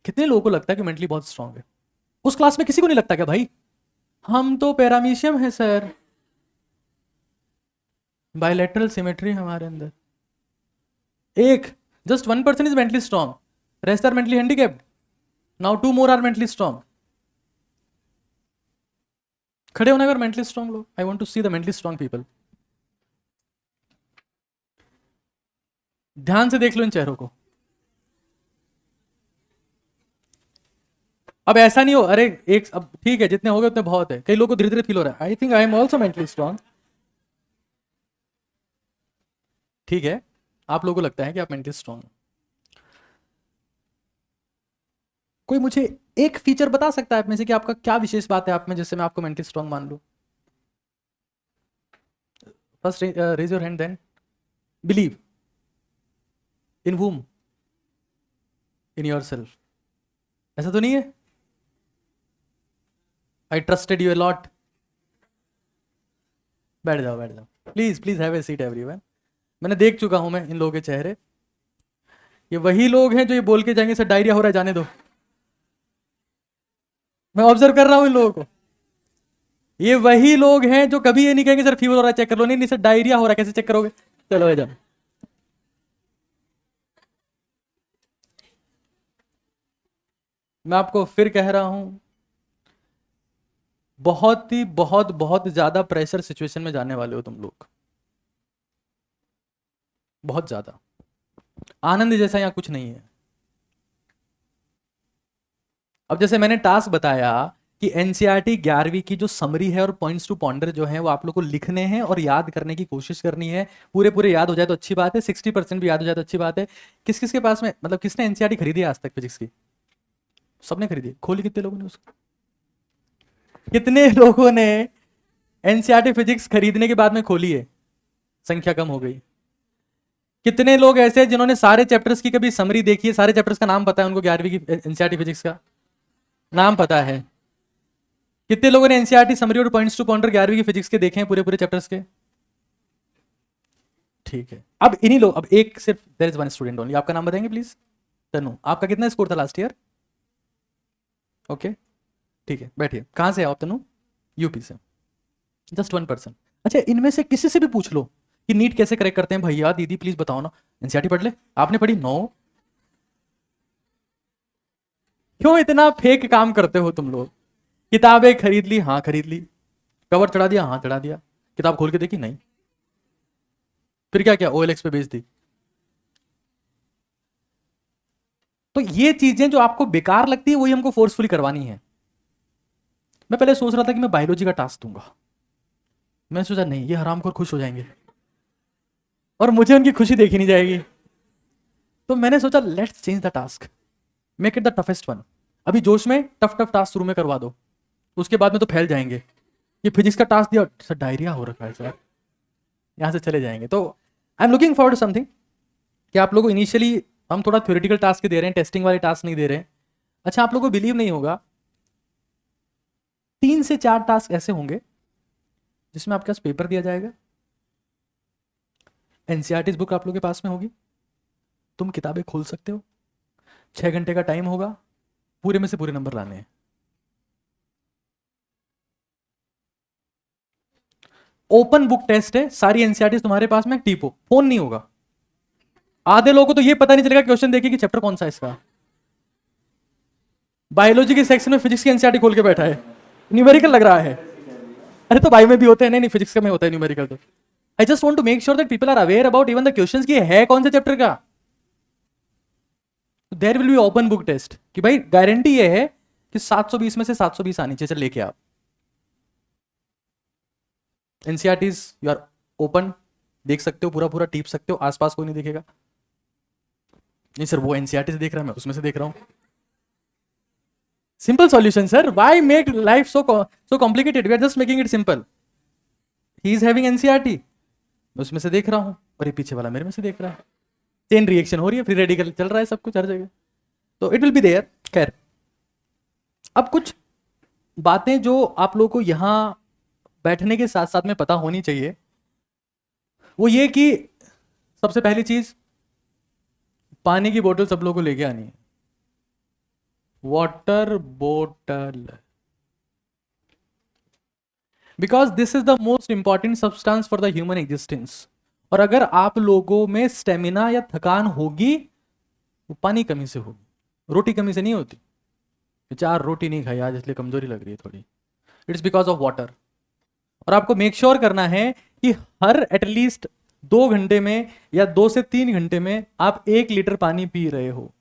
कितने लोगों को लगता है कि मेंटली बहुत स्ट्रांग है? उस क्लास में किसी को नहीं लगता क्या भाई हम तो पैरामीशियम है सर, बायलैटरल सिमेट्री हमारे अंदर। एक just 1% is mentally strong, rest are mentally handicapped. Now 2 more are mentally strong. खड़े होने पर मेंटली स्ट्रांग लोग, I want to see the mentally strong people. ध्यान से देख लो इन चेहरों को। अब ऐसा नहीं हो अरे एक, अब ठीक है जितने हो गए उतने बहुत है। कई लोगों को धीरे धीरे फील हो रहा है I think I am also mentally strong. ठीक है, आप लोगों को लगता है कि आप मेंटली स्ट्रांग। कोई मुझे एक फीचर बता सकता है आप में से कि आपका क्या विशेष बात है आप में जिससे मैं आपको मेंटली स्ट्रांग मान लूं? First raise your hand, then believe in whom? In yourself. ऐसा तो नहीं है I trusted you a lot. बैठ जाओ बैठ जाओ, please please have a seat everyone. मैंने देख चुका हूं मैं इन लोगों के चेहरे। ये वही लोग हैं जो ये बोल के जाएंगे सर डायरिया हो रहा है जाने दो। मैं ऑब्जर्व कर रहा हूं इन लोगों को। ये वही लोग हैं जो कभी ये नहीं कहेंगे सर फीवर हो रहा है चेक कर लो। नहीं नहीं सर डायरिया हो रहा है, कैसे चेक करोगे? चलो जाओ। मैं आपको फिर कह रहा हूं, बहुत ही बहुत बहुत ज्यादा प्रेशर सिचुएशन में जाने वाले हो तुम लोग, बहुत ज्यादा। आनंद जैसा यहां कुछ नहीं है। अब जैसे मैंने टास्क बताया कि एनसीईआरटी 11वीं की जो समरी है और पॉइंट्स टू पॉन्डर जो है वो आप लोग को लिखने हैं और याद करने की कोशिश करनी है। पूरे पूरे याद हो जाए तो अच्छी बात है, 60% भी याद हो जाए तो अच्छी बात है। किस किस के पास में, मतलब किसने एनसीईआरटी खरीदी है आज तक फिजिक्स की? सबने खरीदी। खोली कितने लोगों ने उसको? कितने लोगों ने एनसीईआरटी फिजिक्स खरीदने के बाद में खोली है? संख्या कम हो गई। कितने लोग ऐसे हैं जिन्होंने सारे चैप्टर्स की कभी समरी देखी है, सारे चैप्टर्स का नाम पता है उनको, 11वीं की एनसीईआरटी फिजिक्स का नाम पता है? कितने लोगों ने एनसीईआरटी समरी और पॉइंट्स टू पॉइंटर 11वीं की फिजिक्स के देखे हैं पूरे पूरे चैप्टर्स के? ठीक है, अब इन्हीं लोग, अब एक सिर्फ there is one student only, आपका नाम बताएंगे प्लीज? तनु, आपका कितना स्कोर था लास्ट ईयर? ओके, ठीक है, बैठिए। कहाँ से आप तनु? यूपी से। जस्ट 1%। अच्छा, इनमें से किसी से भी पूछ लो कि नीट कैसे करेक्ट करते हैं, भैया दीदी प्लीज बताओ ना। एनसीईआरटी पढ़ ले, आपने पढ़ी? नो। क्यों इतना फेक काम करते हो तुम लोग? किताबें खरीद ली? हाँ खरीद ली। कवर चढ़ा दिया? हाँ चढ़ा दिया। किताब खोल के देखी? नहीं। फिर क्या किया? OLX पे बेच दी। तो ये चीजें जो आपको बेकार लगती है वही हमको फोर्सफुली करवानी है। मैं पहले सोच रहा था कि मैं बायोलॉजी का टास्क दूंगा, मैं सोचा नहीं, ये हरामखोर खुश हो जाएंगे और मुझे उनकी खुशी देखी नहीं जाएगी। तो मैंने सोचा let's change the task, make it the toughest one. अभी जोश में टफ टफ टास्क शुरू में करवा दो, उसके बाद में तो फैल जाएंगे। ये फिजिक्स का टास्क दिया सर, डायरिया हो रखा है सर, यहां से चले जाएंगे। तो I am looking forward to something कि आप लोगों को इनिशियली हम थोड़ा थ्योरेटिकल टास्क दे रहे हैं, टेस्टिंग वाले टास्क नहीं दे रहे हैं। अच्छा, आप लोगों को बिलीव नहीं होगा, 3 से 4 टास्क ऐसे होंगे जिसमें आपके पास पेपर दिया जाएगा, एनसीईआरटी बुक आप लोगों के पास में होगी, तुम किताबें खोल सकते हो, 6 घंटे का टाइम होगा, पूरे में से पूरे नंबर लाने हैं। ओपन बुक टेस्ट है, सारी एनसीईआरटी तुम्हारे पास में, टीपो, फोन नहीं होगा। आधे लोगों को तो ये पता नहीं चलेगा क्वेश्चन देखिए कि चैप्टर कौन सा है इसका। बायोलॉजी के सेक्शन में फिजिक्स की एनसीईआरटी खोल के बैठा है, न्यूमेरिकल लग रहा है। अरे तो बायो में भी होते हैं, नहीं फिजिक्स का में होता है न्यूमेरिकल। तो I just want to make sure that people are aware about even the questions की है कौन से चैप्टर का। There will be open book test कि भाई गारंटी ये है कि 720 में से 720 आनी चाहिए, चल लेके आप। एनसीईआरटीज यू आर ओपन, देख सकते हो, पूरा पूरा टीप सकते हो, आसपास कोई नहीं देखेगा। नहीं सर, वो एनसीईआरटी से देख रहा है, मैं उसमें से देख रहा हूं। Simple solution sir, why make life so complicated, we are just making it simple. He is having NCERT, मैं उसमें से देख रहा हूं और ये पीछे वाला मेरे में से देख रहा है, चेन रिएक्शन हो रही है, फ्री रेडिकल चल रहा है, सब कुछ हर जगह, तो इट विल बी देयर। खैर, अब कुछ बातें जो आप लोगों को यहां बैठने के साथ साथ में पता होनी चाहिए, वो ये कि सबसे पहली चीज, पानी की बोतल सब लोगों को लेके आनी है, वाटर बोतल, because this is the most important substance for the human existence. और अगर आप लोगों में स्टेमिना या थकान होगी, वो पानी कमी से होगी, रोटी कमी से नहीं होती। 4 रोटी नहीं खाई आज इसलिए कमजोरी लग रही है थोड़ी, इट्स बिकॉज ऑफ वाटर। और आपको मेक श्योर करना है कि हर एटलीस्ट 2 घंटे में या 2 से 3 घंटे में आप 1 लीटर पानी पी रहे हो,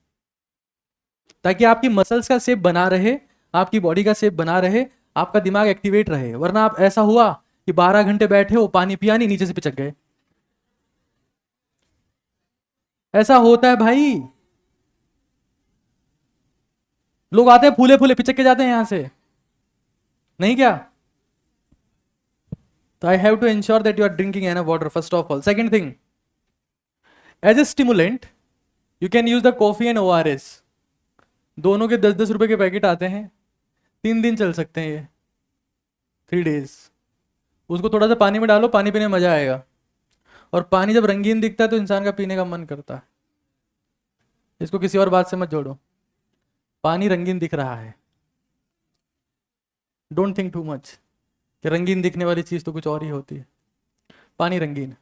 ताकि आपकी मसल्स का शेप बना रहे, आपकी बॉडी का शेप बना रहे, आपका दिमाग एक्टिवेट रहे। वरना आप ऐसा हुआ कि 12 घंटे बैठे हो, पानी पिया नहीं, नीचे से पिचक गए। ऐसा होता है भाई, लोग आते हैं फूले फूले पिचक के जाते हैं यहां से, नहीं क्या? तो I have to ensure that you are drinking enough water, first of all. Second thing, as a stimulant you can use the coffee and ORS। दोनों के 10-10 रुपए के पैकेट आते हैं, 3 दिन चल सकते हैं ये, 3 days। उसको थोड़ा सा पानी में डालो, पानी पीने में मजा आएगा। और पानी जब रंगीन दिखता है तो इंसान का पीने का मन करता है। इसको किसी और बात से मत जोड़ो, पानी रंगीन दिख रहा है, डोंट थिंक टू मच कि रंगीन दिखने वाली चीज तो कुछ और ही होती है। पानी रंगीन।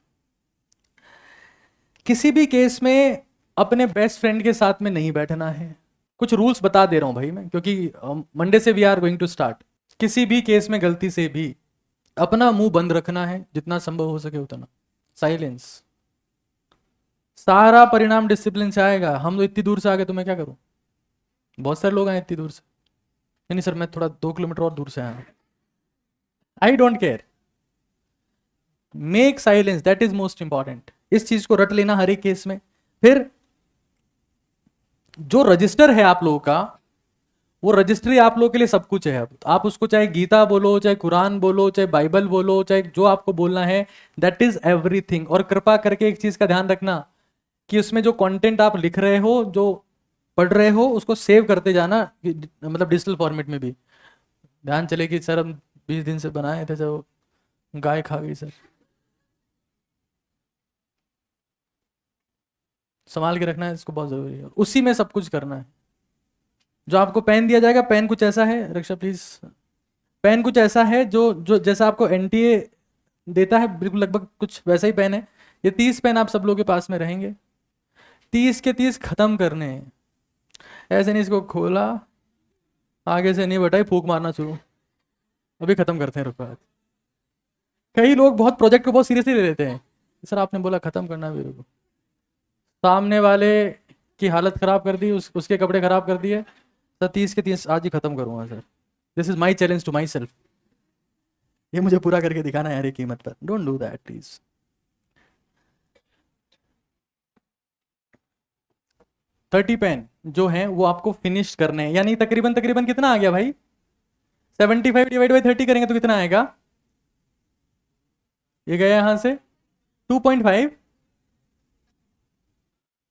किसी भी केस में अपने बेस्ट फ्रेंड के साथ में नहीं बैठना है। कुछ रूल्स बता दे रहा हूं भाई मैं, क्योंकि मंडे से we are going to start. किसी भी केस में गलती से भी अपना मुंह बंद रखना है, जितना संभव हो सके उतना, साइलेंस। सारा परिणाम डिसिप्लिन से आएगा। हम तो इतनी दूर से आ गए तो मैं क्या करूं? बहुत सारे लोग आए इतनी दूर से। नहीं सर, मैं थोड़ा 2 किलोमीटर और दूर से आया, आई don't care. Make silence, that is most important. इस चीज को रट लेना हर एक केस में। फिर जो रजिस्टर है आप लोगों का, वो रजिस्ट्री आप लोगों के लिए सब कुछ है। अब आप उसको चाहे गीता बोलो, चाहे कुरान बोलो, चाहे बाइबल बोलो, चाहे जो आपको बोलना है, दैट इज एवरीथिंग। और कृपा करके एक चीज का ध्यान रखना कि उसमें जो कंटेंट आप लिख रहे हो, जो पढ़ रहे हो, उसको सेव करते जाना, मतलब डिजिटल फॉर्मेट में भी। ध्यान चले कि सर हम 20 दिन से बनाए थे, जो गाय खा गई सर। संभाल के रखना है इसको, बहुत ज़रूरी है। उसी में सब कुछ करना है। जो आपको पेन दिया जाएगा, पेन कुछ ऐसा है, रक्षा प्लीज, पेन कुछ ऐसा है जो जो जैसा आपको एनटीए देता है, बिल्कुल लगभग कुछ वैसा ही पेन है। ये 30 पेन आप सब लोगों के पास में रहेंगे, 30 के 30 खत्म करने हैं। ऐसे नहीं इसको खोला, आगे से नहीं बटाई, फूक मारना शुरू, अभी खत्म करते हैं, रुको। कई लोग बहुत प्रोजेक्ट को बहुत सीरियसली ले लेते हैं, सर आपने बोला खत्म करना भी, रुको। सामने वाले की हालत खराब कर दी, उसके कपड़े खराब कर दिए, सर 30 के 30 आज ही खत्म करूंगा sir. This is my challenge to myself, ये मुझे पूरा करके दिखाना है यार, ये कीमत पर। Don't do that please. Thirty pen जो है वो आपको फिनिश करने हैं, यानी तकरीबन तकरीबन कितना आ गया भाई, 75 डिवाइड बाई 30 करेंगे तो कितना आएगा, ये गया यहां से 2.5,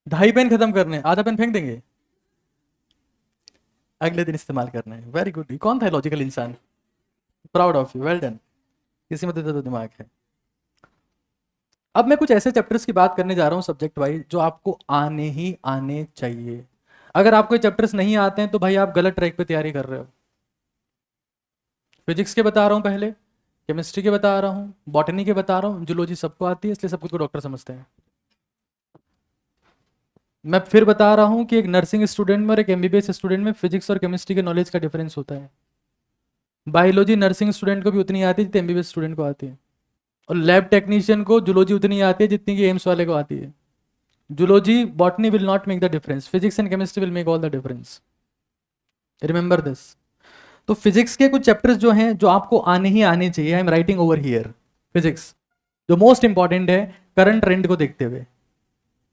2.5 पेन खत्म करने, आधा पेन फेंक देंगे, अगले दिन इस्तेमाल करना है। वेरी गुड, कौन था लॉजिकल इंसान, proud of you, well done, किसी में तो दिमाग है। अब मैं कुछ ऐसे चैप्टर्स की बात करने जा रहा हूं सब्जेक्ट वाइज जो आपको आने ही आने चाहिए। अगर आपको चैप्टर्स नहीं आते हैं तो भाई आप गलत ट्रैक पे तैयारी कर रहे हो। फिजिक्स के बता रहा हूं पहले, केमिस्ट्री के बता रहा हूं, बॉटनी के बता रहा हूं, जूलॉजी सबको आती है, इसलिए सब कुछ को डॉक्टर समझते हैं। मैं फिर बता रहा हूं कि एक नर्सिंग स्टूडेंट में और एक एमबीबीएस स्टूडेंट में फिजिक्स और केमिस्ट्री के नॉलेज का डिफरेंस होता है। बायोलॉजी नर्सिंग स्टूडेंट को भी उतनी आती है जितनी एमबीबीएस स्टूडेंट को आती है, और लैब टेक्नीशियन को जूलॉजी उतनी आती है जितनी कि एम्स वाले को आती है। Zoology botany will not make the difference, physics and chemistry will make all the difference, remember this. तो फिजिक्स के कुछ चैप्टर्स जो हैं जो आपको आने ही आने चाहिए, I am writing over here. Physics जो मोस्ट इंपॉर्टेंट है करंट ट्रेंड को देखते हुए,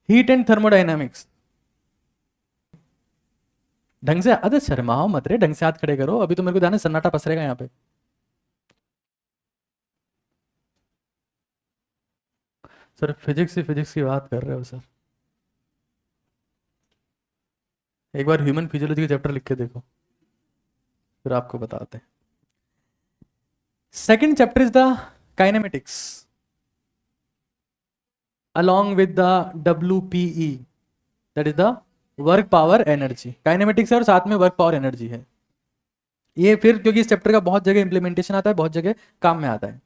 हीट एंड थर्मोडाइनमिक्स। ढंग से, अरे शर्माओ मत रे, ढंग से हाथ खड़े करो, अभी तो मेरे को जाने सन्नाटा पसरेगा यहाँ पे। सर फिजिक्स ही फिजिक्स की बात कर रहे हो सर, एक बार ह्यूमन फिजियोलॉजी का चैप्टर लिख के देखो, फिर आपको बताते हैं। Second chapter is the kinematics along with the WPE, that is the work power energy. Kinematics है और साथ में वर्क पावर एनर्जी है। ये फिर क्योंकि इस चैप्टर का बहुत जगह इंप्लीमेंटेशन आता है, बहुत जगह काम में आता है।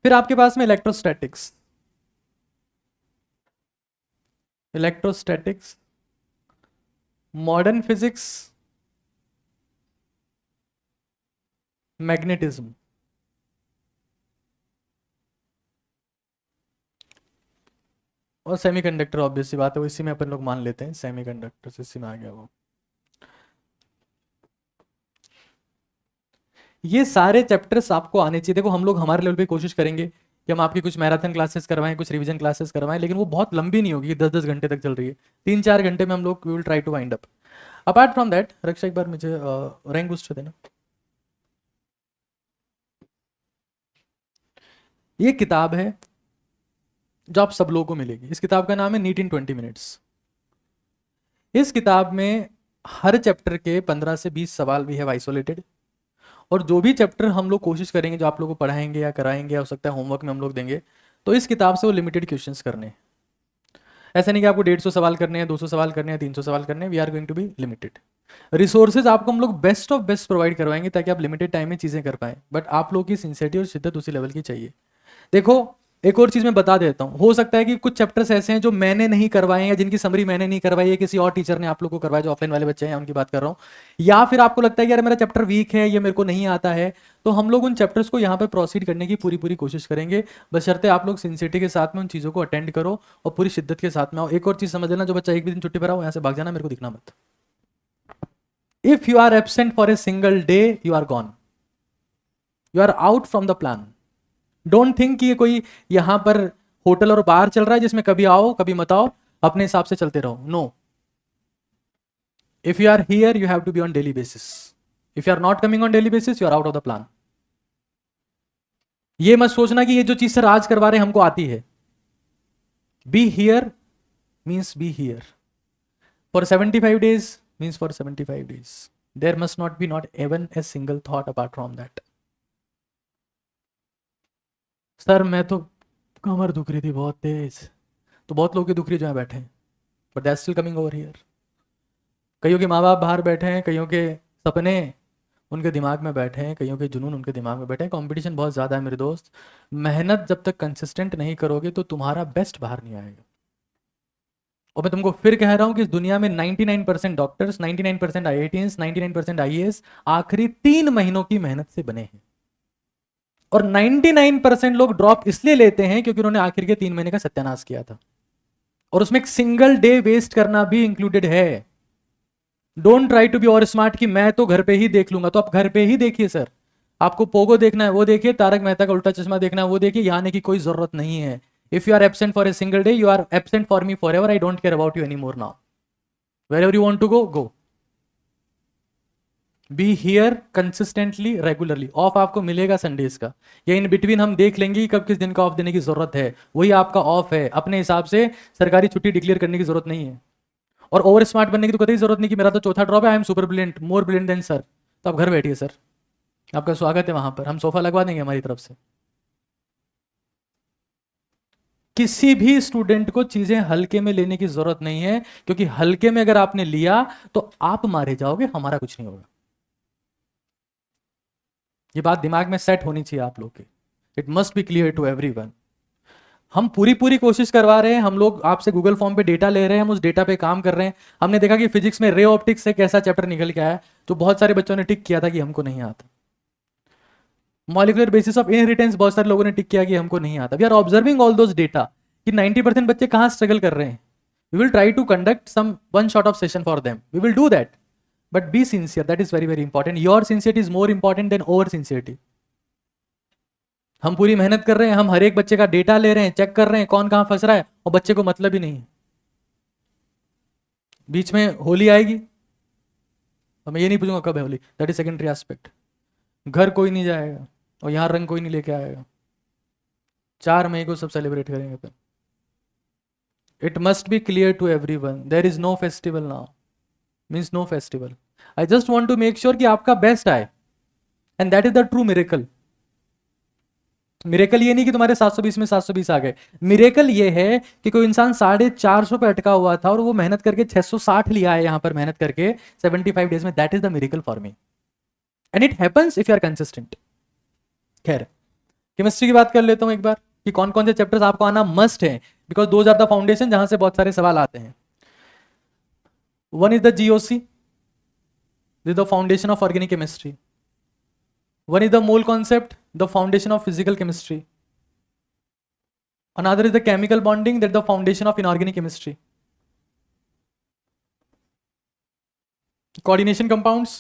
फिर आपके पास में electrostatics, electrostatics, modern physics, magnetism, और सेमीकंडक्टर। ऑब्वियस सी बात है, वो इसी में अपन लोग मान लेते हैं, सेमीकंडक्टर इसी में आ गया वो। ये सारे चैप्टर्स आपको आने चाहिए। देखो हम लोग हमारे लेवल पे कोशिश करेंगे कि हम आपकी कुछ मैराथन क्लासेस करवाएं, कुछ रिवीजन क्लासेस करवाएं, लेकिन वो बहुत लंबी नहीं होगी, 10-10 घंटे तक चल रही है। 3-4 घंटे में हम लोग will try to wind up. Apart from that, Raksha एक बार मुझे रैंक बूस्टर देना। ये किताब है जो आप सब लोगों को मिलेगी, इस किताब का नाम है नीट इन 20 मिनट्स। इस किताब में हर चैप्टर के 15 से 20 सवाल भी है आइसोलेटेड, और जो भी चैप्टर हम लोग कोशिश करेंगे, जो आप लोगों को पढ़ाएंगे या कराएंगे, या हो सकता है होमवर्क में हम लोग देंगे, तो इस किताब से वो लिमिटेड क्वेश्चंस करने हैं। ऐसा नहीं कि आपको 150 सवाल करने हैं, 200 सवाल करने हैं, 300 सवाल करने हैं। We are going to be limited. Resources आपको हम लोग बेस्ट ऑफ बेस्ट प्रोवाइड करवाएंगे ताकि आप लिमिटेड टाइम में चीज़ें कर पाएं, बट आप लोग की सिंसियरिटी और शिद्दत उसी लेवल की चाहिए। देखो एक और चीज मैं बता देता हूं, हो सकता है कि कुछ चैप्टर्स ऐसे हैं जो मैंने नहीं करवाए हैं, या जिनकी समरी मैंने नहीं करवाई है, किसी और टीचर ने आप लोग को करवाया, जो ऑफलाइन वाले बच्चे हैं उनकी बात कर रहा हूं। या फिर आपको लगता है कि यार मेरा चैप्टर वीक है, ये मेरे को नहीं आता है, तो हम लोग उन चैप्टर्स को यहाँ पर प्रोसीड करने की पूरी पूरी कोशिश करेंगे, बशर्ते आप लोग सिंसियरिटी के साथ में उन चीज़ों को अटेंड करो और पूरी शिद्दत के साथ में आओ। एक और चीज़ समझ लेना, जो बच्चा एक भी दिन छुट्टी पर आओ, यहाँ से भाग जाना, मेरे को दिखना मत। If you are absent for a single day, you are gone, you are out from the plan. Don't think कि ये कोई यहां पर होटल और बार चल रहा है जिसमें कभी आओ कभी मत आओ, अपने हिसाब से चलते रहो। No, if you are here you have to be on daily basis. If you are not coming on daily basis, you are out of the plan. ये मत सोचना कि ये जो चीज सर आज करवा रहे हैं हमको आती है। Be here means be here for 75 days, means for 75 days। There must not be not even a single thought apart from that. Sir मैं तो कमर दुख रही थी बहुत तेज, तो बहुत लोग की दुख रही जो है बैठे हैं। But they are still coming over here. कईयों के माँ बाप बाहर बैठे हैं, कईयों के सपने उनके दिमाग में बैठे हैं, कईयों के जुनून उनके दिमाग में बैठे हैं। कंपटीशन बहुत ज़्यादा है मेरे दोस्त। मेहनत जब तक कंसिस्टेंट नहीं करोगे तो तुम्हारा बेस्ट बाहर नहीं आएगा। और मैं तुमको फिर कह रहा हूं कि इस दुनिया में 99% डॉक्टर्स, 99% IITs, 99% IAS आखिरी 3 महीनों की मेहनत से बने हैं। और 99% लोग ड्रॉप इसलिए लेते हैं क्योंकि उन्होंने आखिर के 3 महीने का सत्यानाश किया था, और उसमें एक सिंगल डे वेस्ट करना भी इंक्लूडेड है। डोंट ट्राई टू बी और स्मार्ट कि मैं तो घर पे ही देख लूंगा। तो आप घर पे ही देखिए सर। आपको पोगो देखना है वो देखिए, तारक मेहता का उल्टा चश्मा देखना है वो देखिए, यहाँ आने की कोई जरूरत नहीं है। If you are absent for a single day, you are absent for me forever. I don't care about you any more now. Wherever you want to go, go. Be here consistently, regularly. Off आपको मिलेगा Sundays का, या in between हम देख लेंगे कब किस दिन का ऑफ देने की जरूरत है, वही आपका ऑफ है। अपने हिसाब से सरकारी छुट्टी डिक्लेयर करने की जरूरत नहीं है। और ओवर स्मार्ट बनने की तो कतई जरूरत नहीं कि मेरा तो चौथा ड्रॉप है, I am super brilliant, more brilliant than sir. तो आप घर बैठिए सर, आपका स्वागत है वहां पर, हम सोफा लगवा देंगे हमारी तरफ से। किसी भी स्टूडेंट को चीजें हल्के में लेने की जरूरत नहीं है, क्योंकि हल्के में अगर आपने लिया तो आप मारे जाओगे, हमारा कुछ नहीं होगा। ये बात दिमाग में सेट होनी चाहिए आप लोग के। It must be clear to everyone. हम पूरी पूरी कोशिश करवा रहे हैं, हम लोग आपसे गूगल फॉर्म पे डेटा ले रहे हैं, हम उस डेटा पे काम कर रहे हैं। हमने देखा कि फिजिक्स में रे ऑप्टिक्स से कैसा चैप्टर निकल के आया, तो बहुत सारे बच्चों ने टिक किया था कि हमको नहीं आता। मॉलिक्यूलर बेसिस ऑफ इनहेरिटेंस बहुत सारे लोगों ने टिक किया कि हमको नहीं आता। We are observing all those data कि 90% बच्चे कहां स्ट्रगल कर रहे हैं। We will try to conduct some one shot of session for them, we will do that, but be sincere, that is very very important. Your sincerity is more important than over sincerity. हम पूरी मेहनत कर रहे हैं, हम हर एक बच्चे का डेटा ले रहे हैं, चेक कर रहे हैं कौन कहां फंस रहा है, और बच्चे को मतलब ही नहीं है। बीच में होली आएगी, और मैं ये नहीं पूछूंगा कब है Holi, that is secondary aspect. घर कोई नहीं जाएगा और यहां रंग कोई नहीं लेके आएगा। 4 मई को सब सेलिब्रेट करेंगे फिर। It must be clear to everyone, there is no festival now, means no festival. I just want to make sure कि आपका बेस्ट आए, and that is the true miracle. Miracle ये नहीं कि तुम्हारे 720 में 720 आ गए। मिरेकल ये है कि कोई इंसान 450 पे अटका हुआ था और वो मेहनत करके 660 लिया है यहां पर, मेहनत करके 75 डेज में। That is the miracle for me, and it happens if you are consistent. खैर, केमिस्ट्री की बात कर लेता हूं एक बार कि कौन कौन से चैप्टर्स आपको आना मस्ट है, because those are the foundation जहां से बहुत सारे सवाल आते हैं। One is the GOC, this is the foundation of organic chemistry. One is the mole concept, the foundation of physical chemistry. Another is the chemical bonding, that's the foundation of inorganic chemistry. Coordination compounds,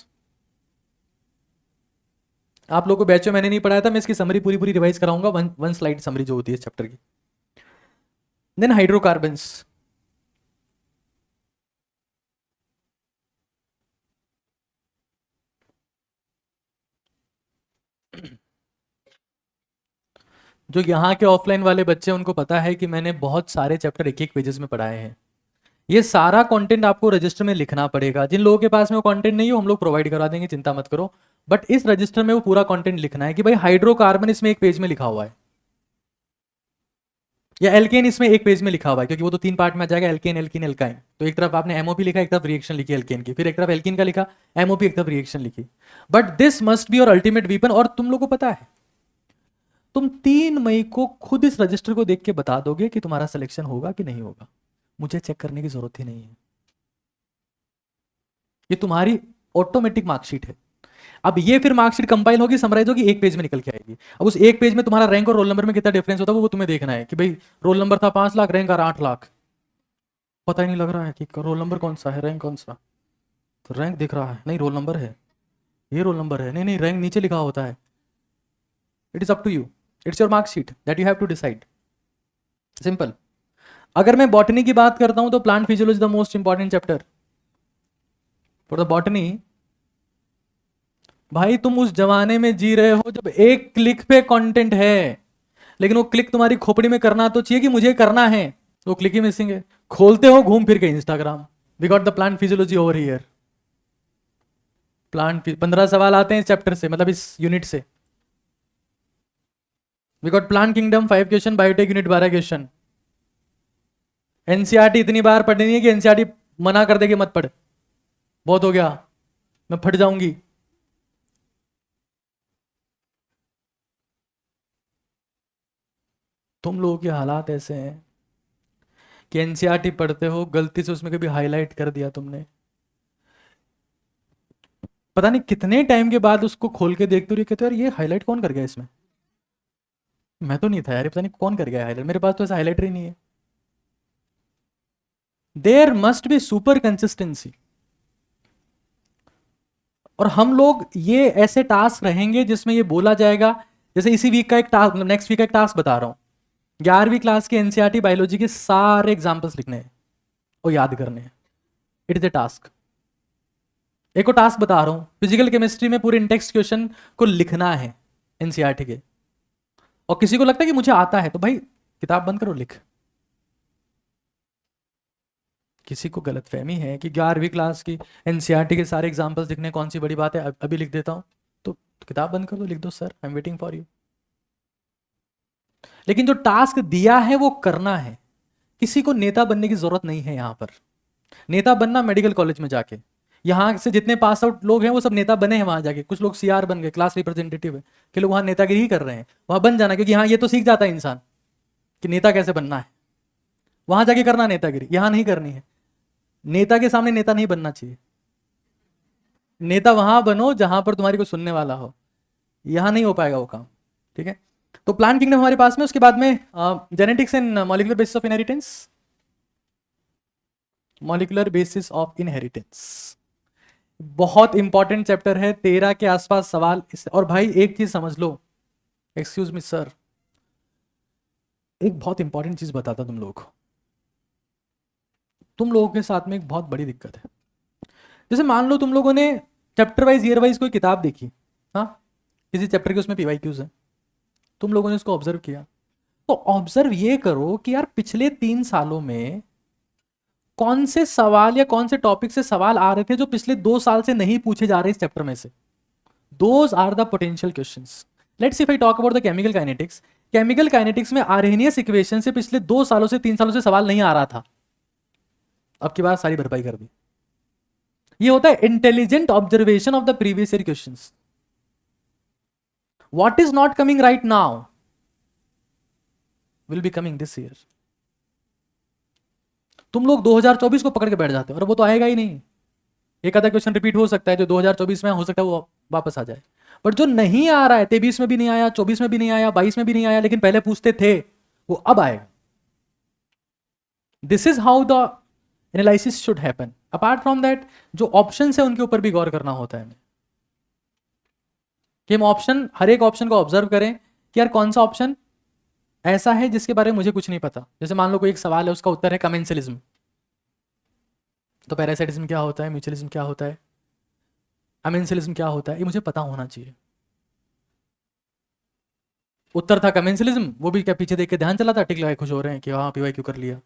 आप लोगों को batch में मैंने नहीं पढ़ाया था, मैं इसकी समरी पूरी पूरी रिवाइज कराऊंगा, वन स्लाइड समरी जो होती है इस चैप्टर की। देन हाइड्रोकार्बन्स, जो यहाँ के ऑफलाइन वाले बच्चे उनको पता है कि मैंने बहुत सारे चैप्टर एक एक पेजेस में पढ़ाए हैं। ये सारा कंटेंट आपको रजिस्टर में लिखना पड़ेगा। जिन लोगों के पास में वो कंटेंट नहीं हो, हम लोग प्रोवाइड करवा देंगे, चिंता मत करो। बट इस रजिस्टर में वो पूरा कंटेंट लिखना है कि भाई हाइड्रोकार्बन इसमें एक पेज में लिखा हुआ है, या एल्केन इसमें एक पेज में लिखा हुआ है, क्योंकि वो तो 3 पार्ट में आ जाएगा, एल्केन एल्किन एल्काइन। तो एक तरफ आपने MOP लिखा, एक तरफ रिएक्शन लिखी एल्केन की, फिर एक तरफ एल्किन का लिखा MOP, एक तरफ रिएक्शन लिखी। But this must be your ultimate weapon. और तुम लोग को पता है, तुम 3 मई को खुद इस रजिस्टर को देख के बता दोगे कि तुम्हारा सिलेक्शन होगा कि नहीं होगा। मुझे चेक करने की जरूरत ही नहीं है, ये तुम्हारी ऑटोमेटिक मार्कशीट है। अब ये फिर मार्कशीट कंपाइल होगी, समराइज होगी, एक पेज में निकल के आएगी। अब उस एक पेज में तुम्हारा रैंक और रोल नंबर में कितना डिफरेंस होता है वो तुम्हें देखना है कि भाई रोल नंबर था 5 लाख, रैंक आ रहा 8 लाख। पता ही नहीं लग रहा है कि रोल नंबर कौन सा है, रैंक कौन सा। तो रैंक दिख रहा है, नहीं रोल नंबर है, ये रोल नंबर है, नहीं नहीं रैंक नीचे लिखा होता है। It is up to you, it's your marksheet that you have to decide, simple. अगर मैं बॉटनी की बात करता हूं तो plant physiology the most important chapter for the botany. भाई तुम उस जमाने में जी रहे हो जब एक क्लिक पे कंटेंट है, लेकिन वो क्लिक तुम्हारी खोपड़ी में करना तो चाहिए कि मुझे करना है, तो क्लिक ही मिसिंग है। खोलते हो घूम फिर के Instagram, we got the plant physiology over here. Plant 15 सवाल आते हैं इस चैप्टर से, मतलब इस यूनिट से। We got plant kingdom 5 question, biotech unit 12 question. NCERT इतनी बार पढ़नी है कि एनसीईआरटी मना कर दे कि मत पढ़, बहुत हो गया, मैं फट जाऊंगी। तुम लोगों के हालात ऐसे हैं कि एनसीईआरटी पढ़ते हो, गलती से उसमें कभी हाईलाइट कर दिया तुमने, पता नहीं कितने टाइम के बाद उसको खोल के देखते हो, कहते हो यार ये हाईलाइट कौन कर गया इसमें, मैं तो नहीं था यार, ये पता नहीं कौन कर गया हाईलाइट, मेरे पास तो ऐसा हाईलाइटर ही नहीं है। There must be super consistency. और हम लोग ये ऐसे टास्क रहेंगे जिसमें ये बोला जाएगा, जैसे इसी वीक का एक टास्क, नेक्स्ट वीक का एक टास्क बता रहा हूं, 11वीं क्लास के एनसीईआरटी बायोलॉजी के सारे एग्जाम्पल्स लिखने हैं और याद करने हैं। It is A task. एक और टास्क बता रहा हूं, फिजिकल केमिस्ट्री में पूरे इंटेक्स्ट क्वेश्चन को लिखना है एनसीईआरटी के। और किसी को लगता है कि मुझे आता है, तो भाई किताब बंद करो, लिख। किसी को गलतफहमी है कि 11वीं क्लास की एनसीईआरटी के सारे एग्जाम्पल्स लिखने कौन सी बड़ी बात है, अभी लिख देता हूं, तो किताब बंद कर दो, लिख दो, sir I am waiting for you. लेकिन जो टास्क दिया है वो करना है। किसी को नेता बनने की जरूरत नहीं है यहां पर। नेता बनना मेडिकल कॉलेज में जाके, यहां से जितने पास आउट लोग हैं वो सब नेता बने हैं वहां जाके, कुछ लोग सीआर बन गए, क्लास रिप्रेजेंटेटिव है, कि लोग वहां नेतागिरी ही कर रहे हैं, वहां बन जाना, क्योंकि यहाँ ये तो सीख जाता है इंसान कि नेता कैसे बनना है, वहां जाके करना नेतागिरी, यहां नहीं करनी है। नेता के सामने नेता नहीं बनना चाहिए। नेता वहां बनो जहां पर तुम्हारी को सुनने वाला हो, यहां नहीं हो पाएगा वो काम। ठीक है, तो प्लांट किंगडम हमारे पास में, उसके बाद में genetics and molecular basis of inheritance, molecular basis of inheritance बहुत इंपॉर्टेंट चैप्टर है, 13 के आसपास सवाल इस। और भाई एक चीज समझ लो, एक्सक्यूज मी सर, एक बहुत इंपॉर्टेंट चीज बताता तुम लोगों को। तुम लोगों के साथ में एक बहुत बड़ी दिक्कत है, जैसे मान लो तुम लोगों ने चैप्टर वाइज ईयर वाइज कोई किताब देखी, हाँ, किसी चैप्टर के उसमें पीवाईक्यूज है, तुम लोगों ने उसको ऑब्जर्व किया, तो ऑब्जर्व ये करो कि यार पिछले 3 सालों में कौन से सवाल या कौन से टॉपिक से सवाल आ रहे थे जो पिछले 2 साल से नहीं पूछे जा रहे इस चैप्टर में से। Those are the potential questions. Let's if I talk about the chemical kinetics, chemical kinetics में आर्हेनियस इक्वेशन से पिछले 2 सालों से 3 सालों से सवाल नहीं आ रहा था, अब की बार सारी भरपाई कर दी। ये होता है intelligent observation of the previous year questions. What is not coming right now will be coming this year. तुम लोग 2024 को पकड़ के बैठ जाते हो, और वो तो आएगा ही नहीं। एक आधा क्वेश्चन रिपीट हो सकता है जो 2024 में हो सकता है वो वापस आ जाए, बट जो नहीं आ रहा है, 23 में भी नहीं आया, 24 में भी नहीं आया, 22 में भी नहीं आया, लेकिन पहले पूछते थे, वो अब आएगा। This is how the analysis should happen. Apart from that, जो ऑप्शन है उनके ऊपर भी गौर करना होता है कि हम ऑप्शन, हर एक ऑप्शन को ऑब्जर्व करें कि यार कौन सा ऑप्शन ऐसा है जिसके बारे में मुझे कुछ नहीं पता। जैसे मान लो कोई एक सवाल है, उसका उत्तर है कमेंसलिज्म, तो पैरासाइटिज्म क्या होता है, म्यूचुअलिज्म क्या होता है, अमेंसलिज्म क्या होता है, ये मुझे पता होना चाहिए। उत्तर था कमेंसलिज्म, वो भी क्या पीछे देख के ध्यान चला था, टिक लगाए खुश हो रहे हैं कि हाँ पीवाई क्यों कर लिया।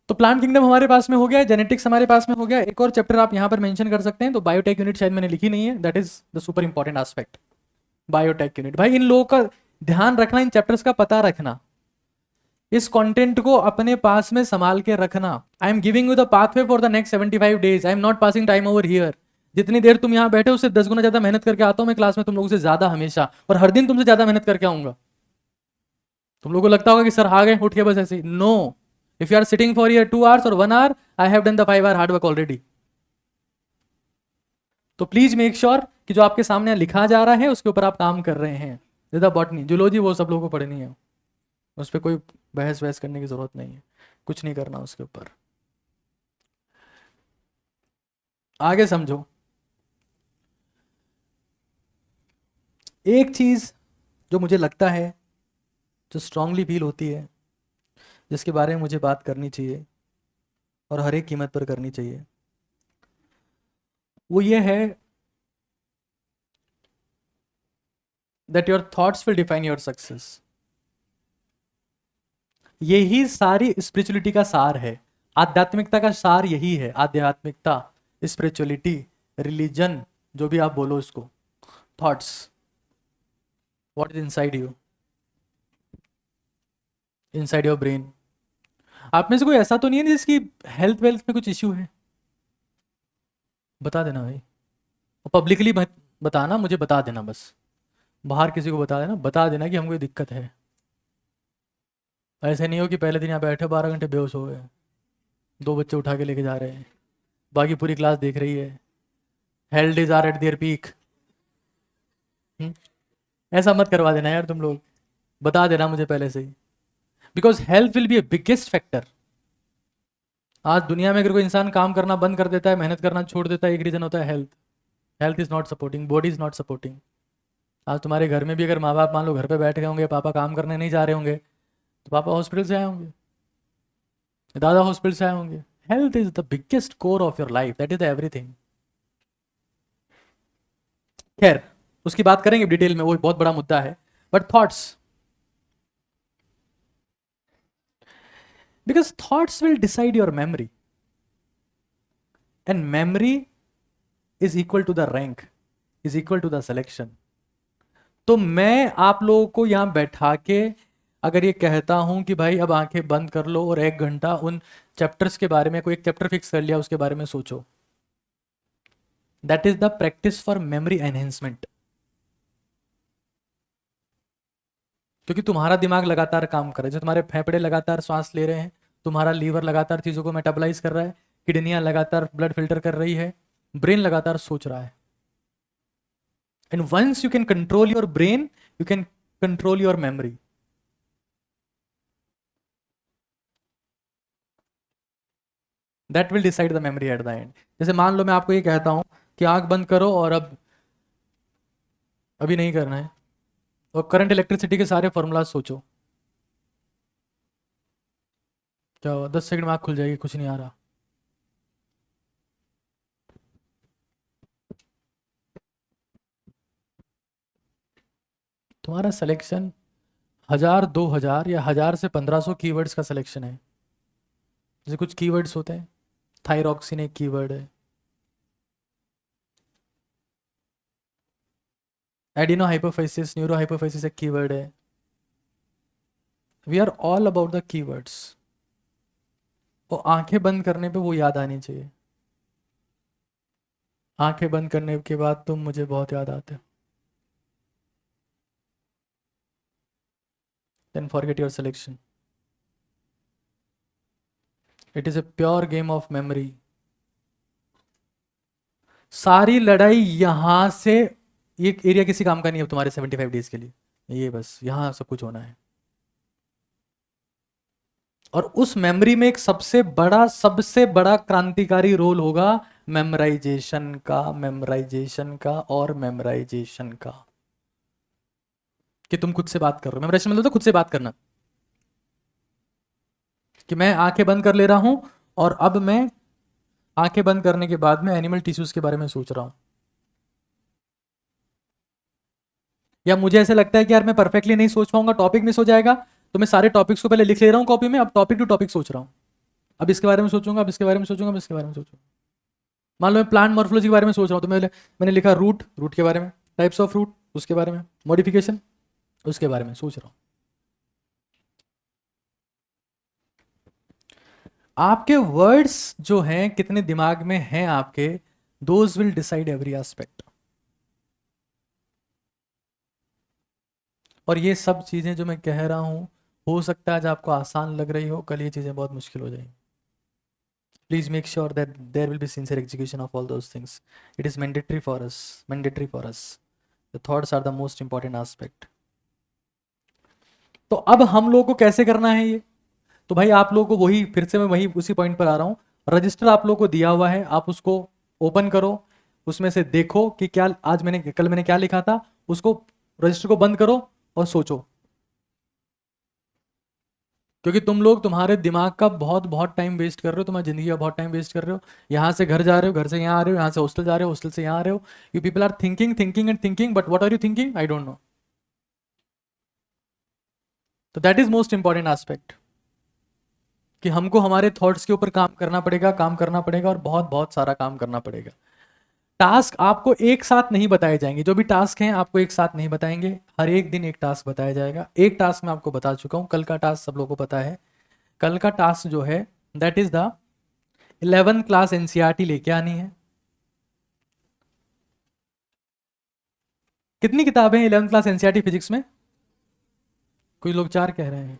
तो प्लांट किंगडम हमारे पास में हो गया, जेनेटिक्स हमारे पास में हो गया। एक और चैप्टर आप यहां पर मेंशन कर सकते हैं, तो बायोटेक यूनिट शायद मैंने लिखी नहीं है, that is the super important aspect, biotech unit. भाई इन लोगों का ध्यान रखना, इन चैप्टर्स का पता रखना, इस कंटेंट को अपने पास में संभाल के रखना। I am giving you the pathway for the next 75 days, I am not passing time over here. जितनी देर तुम यहां बैठे उससे 10 गुना ज्यादा मेहनत करके आता हूं मैं क्लास में तुम लोगों से ज्यादा हमेशा, और हर दिन तुमसे ज्यादा मेहनत करके आऊंगा। तुम लोगों को लगता होगा कि सर आ गए उठ के बस ऐसे, no. If you are sitting for your 2 hours और 1 hour, I have done the 5 hour hard work already. तो प्लीज मेक श्योर कि जो आपके सामने लिखा जा रहा है उसके ऊपर आप काम कर रहे हैं। जैसा बॉटनी जूलॉजी वो सब लोगों को पढ़नी है, उस पर कोई बहस वहस करने की जरूरत नहीं है, कुछ नहीं करना उसके ऊपर। आगे समझो, एक चीज जो मुझे लगता है, जो स्ट्रांगली फील होती है, जिसके बारे में मुझे बात करनी चाहिए और हर एक कीमत पर करनी चाहिए, वो ये है that your thoughts will define your success. यही सारी स्पिरिचुअलिटी का सार है, आध्यात्मिकता का सार यही है। आध्यात्मिकता, स्पिरिचुअलिटी, रिलीजन, जो भी आप बोलो इसको, thoughts, what is inside you. Inside your brain. आप में से कोई ऐसा तो नहीं है जिसकी हेल्थ वेल्थ में कुछ इश्यू है? बता देना भाई, पब्लिकली बताना, मुझे बता देना बस, बाहर किसी को बता देना, बता देना कि हमको ये दिक्कत है। ऐसे नहीं हो कि पहले दिन यहाँ बैठे 12 घंटे बेहोश हो गए, 2 बच्चे उठा के लेके जा रहे हैं, बाकी पूरी क्लास देख रही है, health is are at their peak. ऐसा मत करवा देना यार तुम लोग, बता देना मुझे पहले से ही, because health will be a biggest factor. आज दुनिया में अगर कोई इंसान काम करना बंद कर देता है, मेहनत करना छोड़ देता है, एक रीजन होता है health. Health is not supporting, body is not supporting. आज तुम्हारे घर में भी अगर माँ बाप मान लो घर पे बैठ गए होंगे, पापा काम करने नहीं जा रहे होंगे, तो पापा हॉस्पिटल से आए होंगे, दादा हॉस्पिटल से आए होंगे। Health is the biggest core of your life, that is the everything. खैर, उसकी बात करेंगे डिटेल में, वो बहुत बड़ा मुद्दा है। But thoughts, because thoughts will decide your memory, and memory is equal to the rank, is equal to the selection. तो मैं आप लोगों को यहां बैठा के अगर ये कहता हूं कि भाई अब आंखें बंद कर लो और 1 घंटा उन चैप्टर्स के बारे में, कोई एक चैप्टर फिक्स कर लिया उसके बारे में सोचो, that is the practice for memory enhancement. क्योंकि तुम्हारा दिमाग लगातार काम कर रहा है, जो तुम्हारे फेफड़े लगातार सांस ले रहे हैं, तुम्हारा लीवर लगातार चीजों को मेटाबलाइज कर रहा है, किडनियां लगातार ब्लड फिल्टर कर रही है, ब्रेन लगातार सोच रहा है। And once you can control your brain, you can control your memory. That will decide the memory at the end. जैसे मान लो मैं आपको ये कहता हूं कि आंख बंद करो और अब अभी नहीं करना है, और करंट इलेक्ट्रिसिटी के सारे फॉर्मूला सोचो, क्या हुआ? 10 सेकंड में आंख खुल जाएगी, कुछ नहीं आ रहा। तुम्हारा सिलेक्शन 1000, 2000 या 1000 से 1500 कीवर्ड्स का सिलेक्शन है। जैसे कुछ कीवर्ड्स होते हैं, थायरॉक्सिन एक कीवर्ड है, एडिनो हाइपोफाइसिस, न्यूरो हाइपोफाइसिस एक कीवर्ड है। We are all about the keywords. और आंखें बंद करने पे वो याद आनी चाहिए। आंखें बंद करने के बाद तुम मुझे बहुत याद आते हो, then forget your selection. It is a pure game of memory. सारी लड़ाई यहां से, ये एरिया किसी काम का नहीं है तुम्हारे 75 डेज के लिए, ये बस यहां सब कुछ होना है। और उस मेमोरी में एक सबसे बड़ा क्रांतिकारी रोल होगा मेमोराइजेशन का, मेमोराइजेशन का और मेमोराइजेशन का। कि तुम खुद से बात कर रहे हो, मेमोराइजेशन मतलब तो खुद से बात करना, कि मैं आंखें बंद कर ले रहा हूं और अब मैं आंखें बंद करने के बाद में एनिमल टिश्यूज के बारे में सोच रहा हूं। या मुझे ऐसे लगता है कि यार मैं परफेक्टली नहीं सोच पाऊंगा, टॉपिक मिस हो जाएगा, तो मैं सारे टॉपिक्स को पहले लिख ले रहा हूं कॉपी में, अब टॉपिक टू टॉपिक सोच रहा हूं। अब इसके बारे में सोचूंगा, अब इसके बारे में सोचूंगा, अब इसके बारे में सोचूंगा। मान लो मैं प्लांट मॉर्फोलॉजी के बारे में सोच रहा हूं, तो मैंने लिखा रूट, रूट के बारे में, टाइप्स ऑफ रूट उसके बारे में, मॉडिफिकेशन उसके बारे में सोच रहा हूं। आपके वर्ड्स जो हैं कितने दिमाग में हैं आपके, those will decide every aspect. और ये सब चीजें जो मैं कह रहा हूं, हो सकता है आज आपको आसान लग रही हो, कल ये चीजें बहुत मुश्किल हो जाएंगी। Please make sure that there will be sincere execution of all those things. It is mandatory for us, mandatory for us. The thoughts are the most important aspect. तो अब हम लोगों को कैसे करना है ये? तो भाई आप लोगों को वही, फिर से मैं वही उसी पॉइंट पर आ रहा हूं। रजिस्टर आप लोगों को दिया हुआ है, आप उसको ओपन करो, उसमें से देखो कि क्या कल मैंने क्या लिखा था, उसको रजिस्टर को बंद करो और सोचो। क्योंकि तुम लोग तुम्हारे दिमाग का बहुत बहुत टाइम वेस्ट कर रहे हो, तुम्हारी जिंदगी का बहुत टाइम वेस्ट कर रहे हो। यहाँ से घर जा रहे हो, घर से यहाँ आ रहे हो, यहाँ से हॉस्टल जा रहे हो, हॉस्टल से यहाँ आ रहे हो। You people are thinking thinking and thinking, but what are you thinking? I don't know. तो that is most important aspect, कि हमको हमारे थॉट्स के ऊपर काम करना पड़ेगा, काम करना पड़ेगा और बहुत बहुत सारा काम करना पड़ेगा। टास्क आपको एक साथ नहीं बताए जाएंगे, जो भी टास्क हैं आपको एक साथ नहीं बताएंगे, हर एक दिन एक टास्क बताया जाएगा। एक टास्क मैं आपको बता चुका हूं, कल का टास्क सब लोगों को पता है। कल का टास्क जो है that is the 11th class NCERT लेके आनी है। कितनी किताबें हैं 11th क्लास एनसीईआरटी फिजिक्स में? कोई लोग 4 कह रहे हैं।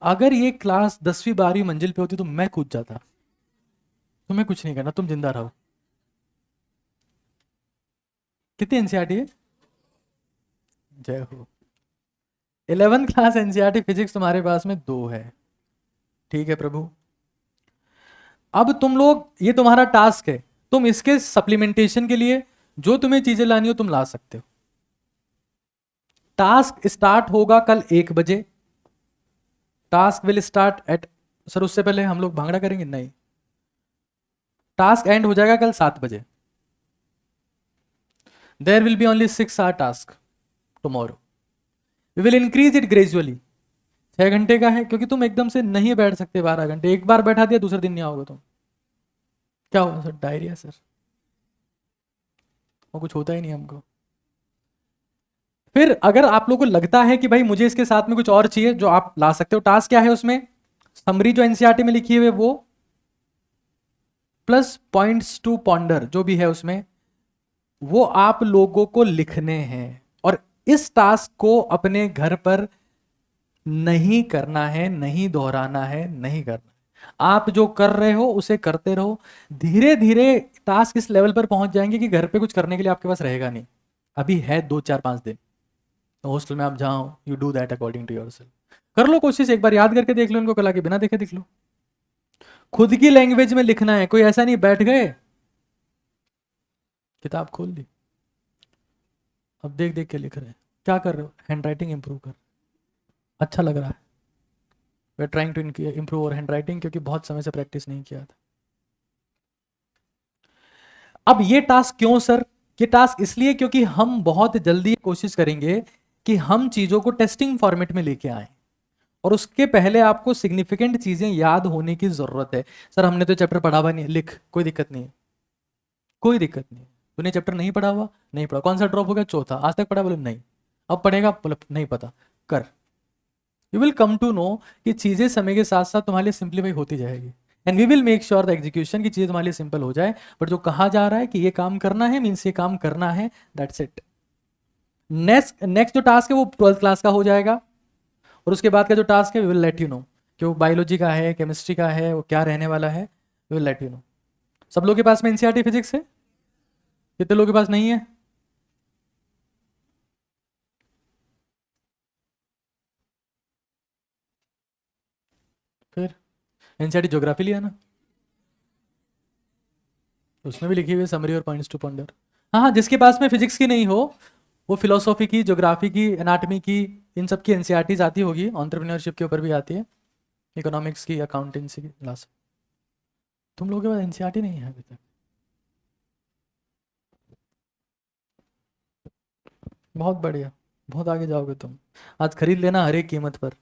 अगर ये क्लास 10वीं 12वीं मंजिल पे होती तो मैं कूद जाता। तुम्हें कुछ नहीं करना, तुम जिंदा रहो। कितनी एनसीईआरटी है? जय हो। 11th क्लास एनसीईआरटी फिजिक्स तुम्हारे पास में 2 है। ठीक है प्रभु। अब तुम लोग, ये तुम्हारा टास्क है, तुम इसके सप्लीमेंटेशन के लिए जो तुम्हें चीजें लानी हो तुम ला सकते हो। टास्क स्टार्ट होगा कल 1 बजे। Task will start at, sir उससे पहले हम लोग भांगड़ा करेंगे? नहीं, टास्क एंड हो जाएगा कल 7 बजे। There will be only 6 hour task tomorrow. We will increase it gradually. 6 घंटे का है, क्योंकि तुम एकदम से नहीं बैठ सकते 12 घंटे। एक बार बैठा दिया दूसरे दिन नहीं आओगे तुम। क्या हुआ सर? Diarrhoea sir? वो कुछ होता ही नहीं हमको। फिर अगर आप लोगों को लगता है कि भाई मुझे इसके साथ में कुछ और चाहिए, जो आप ला सकते हो। टास्क क्या है उसमें? समरी जो एनसीईआरटी में लिखी हुई है वो, प्लस पॉइंट्स टू पॉन्डर जो भी है उसमें, वो आप लोगों को लिखने हैं। और इस टास्क को अपने घर पर नहीं करना है, नहीं दोहराना है, नहीं करना है। आप जो कर रहे हो उसे करते रहो। धीरे धीरे टास्क इस लेवल पर पहुंच जाएंगे कि घर पे कुछ करने के लिए आपके पास रहेगा नहीं। अभी है 2 4 5 दिन हॉस्टल में, आप जाओ, you do that according to yourself. कर लो कोशिश, एक बार याद करके देख लो, इनको कला के बिना देखे देख लो। खुद की लैंग्वेज में लिखना है, कोई ऐसा नहीं बैठ गए किताब खोल दी अब देख देख के लिख रहे हैं। क्या कर रहे हो? हैंड राइटिंग इंप्रूव कर। अच्छा लग रहा है। We are trying to improve और हैंड राइटिंग, क्योंकि बहुत समय से प्रैक्टिस नहीं किया था। अब ये टास्क क्यों सर? ये टास्क इसलिए क्योंकि हम बहुत जल्दी कोशिश करेंगे कि हम चीजों को टेस्टिंग फॉर्मेट में लेके आए, और उसके पहले आपको सिग्निफिकेंट चीजें याद होने की जरूरत है। सर हमने तो चैप्टर पढ़ा हुआ नहीं है, लिख, कोई दिक्कत नहीं है, कोई दिक्कत नहीं है। तूने चैप्टर नहीं पढ़ा हुआ, नहीं पढ़ा। कौन सा ड्रॉप हो गया? चौथा। आज तक पढ़ा? बोले नहीं। अब पढ़ेगा? बोले नहीं पता। कर। You will come to know कि चीजें समय के साथ साथ तुम्हारे लिए सिंप्लीफाई होती जाएगी, and we will make sure the execution की चीजें तुम्हारे लिए सिंपल हो जाए। बट जो कहा जा रहा है कि ये काम करना है, मीन्स ये काम करना है, दैट्स इट। नेक्स्ट नेक्स्ट जो टास्क है वो 12th क्लास का हो जाएगा, और उसके बाद का जो टास्क है we will let you know कि वो बायोलॉजी का है, केमिस्ट्री का है, वो क्या रहने वाला है, we will let you know. सब लोगों के पास में एनसीईआरटी फिजिक्स है? कितने लोगों के पास नहीं है? फिर एनसीईआरटी ज्योग्राफी लिया ना, उसमें भी लिखी हुई है समरी और पॉइंट्स टू पॉन्डर। हाँ हाँ, जिसके पास में फिजिक्स की नहीं हो वो फिलोसॉफी की, ज्योग्राफी की, एनाटॉमी की, इन सब की एनसीईआरटीज आती होगी। एंटरप्रेन्योरशिप के ऊपर भी आती है, इकोनॉमिक्स की, अकाउंटेंसी की क्लास। तुम लोगों के पास एनसीईआरटी नहीं है अभी तक? बहुत बढ़िया, बहुत आगे जाओगे तुम। आज खरीद लेना हर एक कीमत पर,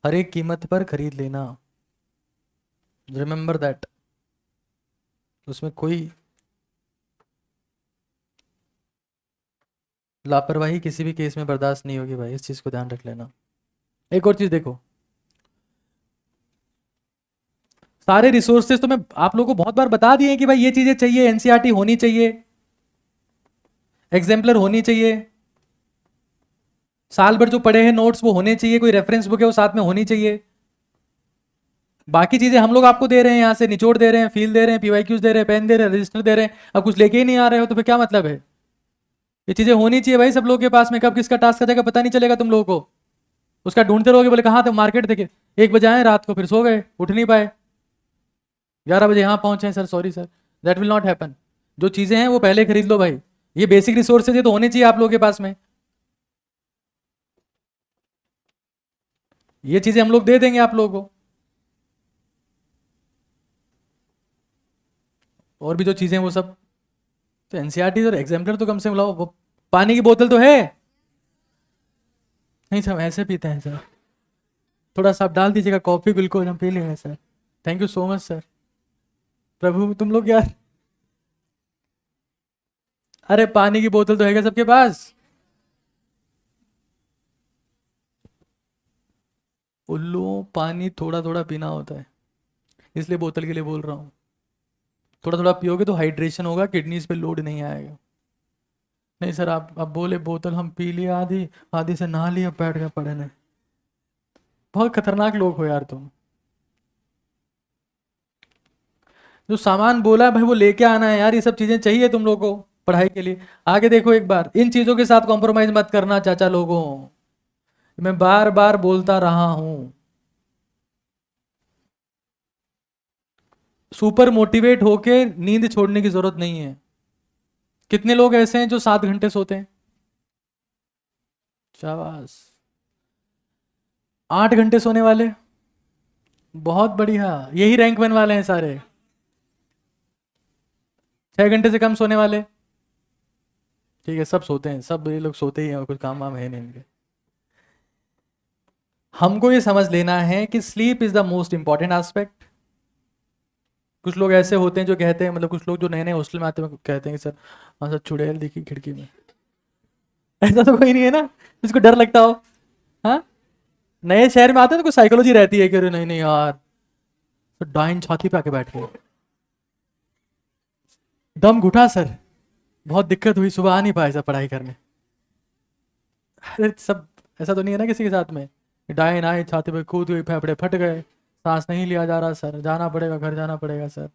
हर एक कीमत पर खरीद लेना। Remember that. उसमें कोई लापरवाही किसी भी केस में बर्दाश्त नहीं होगी भाई, इस चीज को ध्यान रख लेना। एक और चीज देखो, सारे रिसोर्सेज तो मैं आप लोगों को बहुत बार बता दिए कि भाई ये चीजें चाहिए, एनसीईआरटी होनी चाहिए, एग्जाम्पलर होनी चाहिए, साल भर जो पढ़े हैं नोट्स वो होने चाहिए, कोई रेफरेंस बुक है वो साथ में होनी चाहिए। बाकी चीजें हम लोग आपको दे रहे हैं, यहाँ से निचोड़ दे रहे हैं, फील दे रहे हैं, पीवाईक्यूज दे रहे हैं, पेन दे रहे हैं, रजिस्टर दे रहे हैं। अब कुछ लेके ही नहीं आ रहे हो तो फिर क्या मतलब है? ये चीजें होनी चाहिए भाई सब लोगों के पास में। कब किसका टास्क आ जाएगा पता नहीं चलेगा तुम लोगों को। उसका ढूंढते रहोगे, बोले कहाँ थे? मार्केट थे, 1 बजे आए रात को, फिर सो गए, उठ नहीं पाए, 11 बजे यहाँ पहुंचे sir, sorry sir, that will not happen. जो चीजें हैं वो पहले खरीद लो भाई। ये बेसिक रिसोर्सेज है तो होने चाहिए आप लोगों के पास में। ये चीजें हम लोग दे देंगे आप लोगों को। और भी जो चीजें वो सब तो एनसीईआरटी और एग्जाम्पलर तो कम से कम लाओ। वो पानी की बोतल तो है नहीं सर, हम ऐसे पीते हैं सर। थोड़ा सा आप डाल दीजिएगा, कॉफी बिल्कुल हम पी लेंगे sir. Thank you so much sir. प्रभु तुम लोग यार, अरे पानी की बोतल तो है क्या सबके पास? उल्लू, पानी थोड़ा थोड़ा पीना होता है, इसलिए बोतल के लिए बोल रहा हूँ। थोड़ा थोड़ा पियोगे तो हाइड्रेशन होगा, किडनीज पे लोड नहीं आएगा। नहीं सर, आप अब बोले बोतल हम पी लिए आधी, आधी से नहा लिया, बैठ गए पड़े ने। बहुत खतरनाक लोग हो यार तुम। जो सामान बोला है भाई वो लेके आना है यार, ये सब चीजें चाहिए तुम लोगों को पढ़ाई के लिए। आगे देखो एक बार, इन चीजों के साथ कॉम्प्रोमाइज मत करना चाचा लोगों, मैं बार बार बोलता रहा हूं। सुपर मोटिवेट होके नींद छोड़ने की जरूरत नहीं है। कितने लोग ऐसे हैं जो 7 घंटे सोते हैं? शाबाश। 8 घंटे सोने वाले, बहुत बढ़िया, यही रैंक वन वाले हैं सारे। 6 घंटे से कम सोने वाले, ठीक है सब सोते हैं, सब ये लोग सोते ही हैं, और कुछ काम वाम है नहीं इनके। हमको ये समझ लेना है कि sleep is the most important aspect. कुछ लोग ऐसे होते हैं जो कहते हैं, मतलब कुछ लोग जो नए नए हॉस्टल में आते हैं कहते हैं कि सर हाँ सर चुड़ैल दिखी खिड़की में। ऐसा तो कोई नहीं है ना जिसको डर लगता हो? हाँ, नए शहर में आते हैं तो कुछ साइकोलॉजी रहती है कि अरे नहीं नहीं यार, तो डाइन छाती पे आके बैठ गए, दम घुटा सर, बहुत दिक्कत हुई, सुबह आ नहीं पाए सर पढ़ाई करने। अरे सब ऐसा तो नहीं है ना किसी के साथ में? डाइन आए, छाती पे कूद गई, फेफड़े फट गए, सांस नहीं लिया जा रहा सर, जाना पड़ेगा, घर जाना पड़ेगा सर,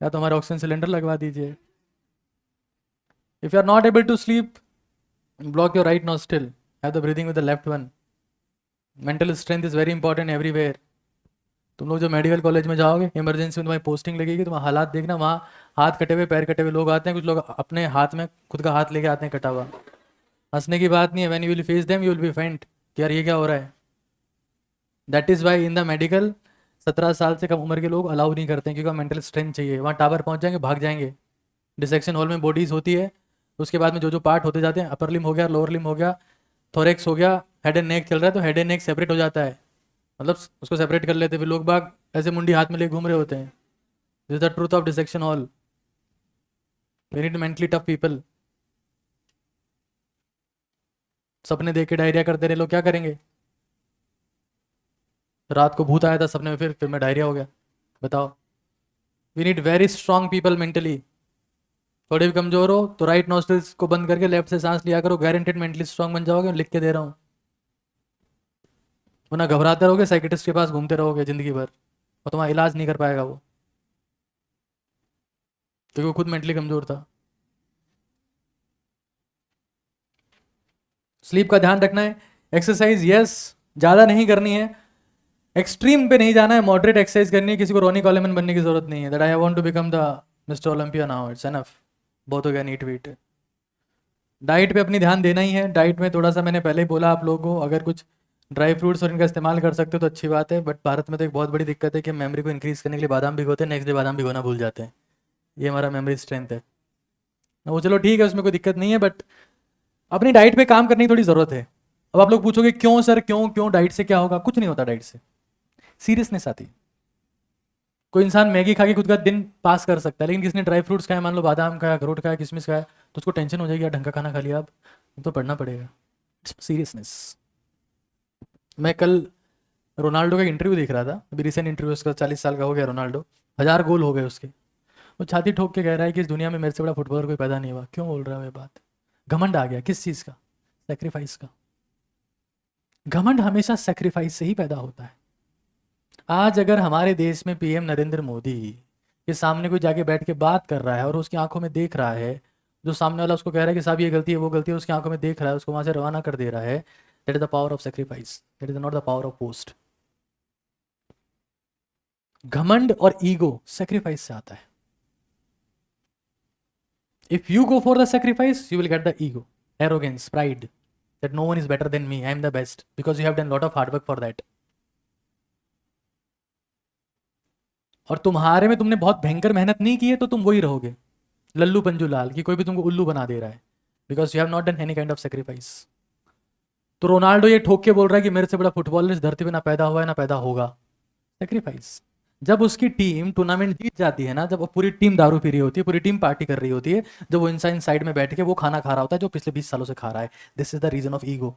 या तो हमारे ऑक्सीजन सिलेंडर लगवा दीजिए। If you are not able to sleep, block your right nostril, have the breathing with the left one. Mental strength is very important everywhere. तुम लोग जो मेडिकल कॉलेज में जाओगे, इमरजेंसी में तुम्हारी पोस्टिंग लगेगी, तुम्हारा हालात देखना, वहाँ हाथ कटे हुए पैर कटे हुए लोग आते हैं, कुछ लोग अपने हाथ में खुद का हाथ लेके आते हैं कटा हुआ। हंसने की बात नहीं है, when you will face them you will be faint कि यार ये क्या हो रहा है। That is why in the medical 17 साल से कम उम्र के लोग अलाउ नहीं करते हैं, क्योंकि मेंटल स्ट्रेंथ चाहिए। वहाँ टावर पहुँच जाएंगे, भाग जाएंगे। डिसेक्शन हॉल में बॉडीज होती है, उसके बाद में जो जो पार्ट होते जाते हैं, अपर लिम हो गया, लोअर लिम हो गया, थोरेक्स हो गया, हेड एंड नेक चल रहा है तो हेड एंड नेक सेपरेट हो जाता है, मतलब उसको सेपरेट कर लेते हैं। फिर लोग बाग ऐसे मुंडी हाथ में लेके घूम रहे होते हैं। This is the truth of dissection hall. We need mentally tough people. सपने देख के डायरिया करते रहे लोग, क्या करेंगे? रात को भूत आया था सपने में, फिर मैं डायरिया हो गया, बताओ। We need very strong people mentally. थोड़े भी कमजोर हो तो राइट नोस्ट्रिल्स को बंद करके लेफ्ट से सांस लिया करो, गारंटेड मेंटली स्ट्रांग बन जाओगे, लिख के दे रहा हूँ। वरना घबराते रहोगे, साइकेट्रिस्ट के पास घूमते रहोगे जिंदगी भर, और तुम्हारा इलाज नहीं कर पाएगा वो, क्योंकि वो खुद मेंटली कमजोर था। स्लीप का ध्यान रखना है। एक्सरसाइज यस, ज़्यादा नहीं करनी है, एक्सट्रीम पे नहीं जाना है, मॉडरेट एक्सरसाइज करनी है। किसी को रोनी कॉलेमन बनने की जरूरत नहीं है, that I want to become the Mister Olympia now, it's enough, बहुत हो गया नीट वीट। डाइट पे अपनी ध्यान देना ही है। डाइट में थोड़ा सा मैंने पहले ही बोला आप लोगों को, अगर कुछ ड्राई फ्रूट्स और इनका इस्तेमाल कर सकते हो तो अच्छी बात है, बट भारत में तो एक बहुत बड़ी दिक्कत है कि मेमोरी को इंक्रीज करने के लिए बादाम भिगोते हैं, नेक्स्ट डे बादाम भिगोना भूल जाते हैं। ये हमारा मेमोरी स्ट्रेंथ है। वो चलो ठीक है, उसमें कोई दिक्कत नहीं है, बट अपनी डाइट पे काम करने की थोड़ी ज़रूरत है। अब आप लोग पूछोगे क्यों सर, क्यों क्यों डाइट से क्या होगा? कुछ नहीं होता डाइट से, सीरियसनेस आती है। कोई इंसान मैगी खा के खुद का दिन पास कर सकता है, लेकिन किसने ड्राई फ्रूट्स खाए, मान लो बादाम खाया, अखरोट खाया, किशमिश खाया, तो उसको टेंशन हो जाएगी यार ढंग का खाना खा लिया, अब तो पढ़ना पड़ेगा। सीरियसनेस। मैं कल रोनाल्डो का इंटरव्यू देख रहा था, अभी रिसेंट इंटरव्यू, उसका 40 साल का हो गया रोनाल्डो, 1000 गोल हो गए उसके। वो छाती ठोक के कह रहा है कि इस दुनिया में मेरे से बड़ा फुटबॉलर कोई पैदा नहीं हुआ। क्यों बोल रहा है ये बात? घमंड आ गया, किस चीज़ का? सेक्रीफाइस का। घमंड हमेशा सेक्रीफाइस से ही पैदा होता है। आज अगर हमारे देश में पीएम नरेंद्र मोदी के सामने कोई जाके बैठ के बात कर रहा है और उसकी आंखों में देख रहा है, जो सामने वाला उसको कह रहा है कि साहब ये गलती है वो गलती है, उसकी आंखों में देख रहा है, उसको वहां से रवाना कर दे रहा है, that is the power of sacrifice, that is not the power of post. घमंड और ईगो सेक्रीफाइस से आता है। If you go for the sacrifice you will get the ego, arrogance, pride, that no one is better than me, I am the best, because you have done lot of hard work for that. और तुम्हारे में तुमने बहुत भयंकर मेहनत नहीं की है तो तुम वही रहोगे, लल्लू पंजू लाल, कि कोई भी तुमको उल्लू बना दे रहा है, because you have not done any kind of sacrifice. तो रोनाल्डो ये ठोक के बोल रहा है कि मेरे से बड़ा फुटबॉलर इस धरती पे ना पैदा हुआ है ना पैदा होगा। सेक्रीफाइस। जब उसकी टीम टूर्नामेंट जीत जाती है ना, जब वो पूरी टीम दारू पी रही होती है, पूरी टीम पार्टी कर रही होती है, जब वो इंसान साइड में बैठ के वो खाना खा रहा होता है जो पिछले 20 सालों से खा रहा है, this is the reason of ego.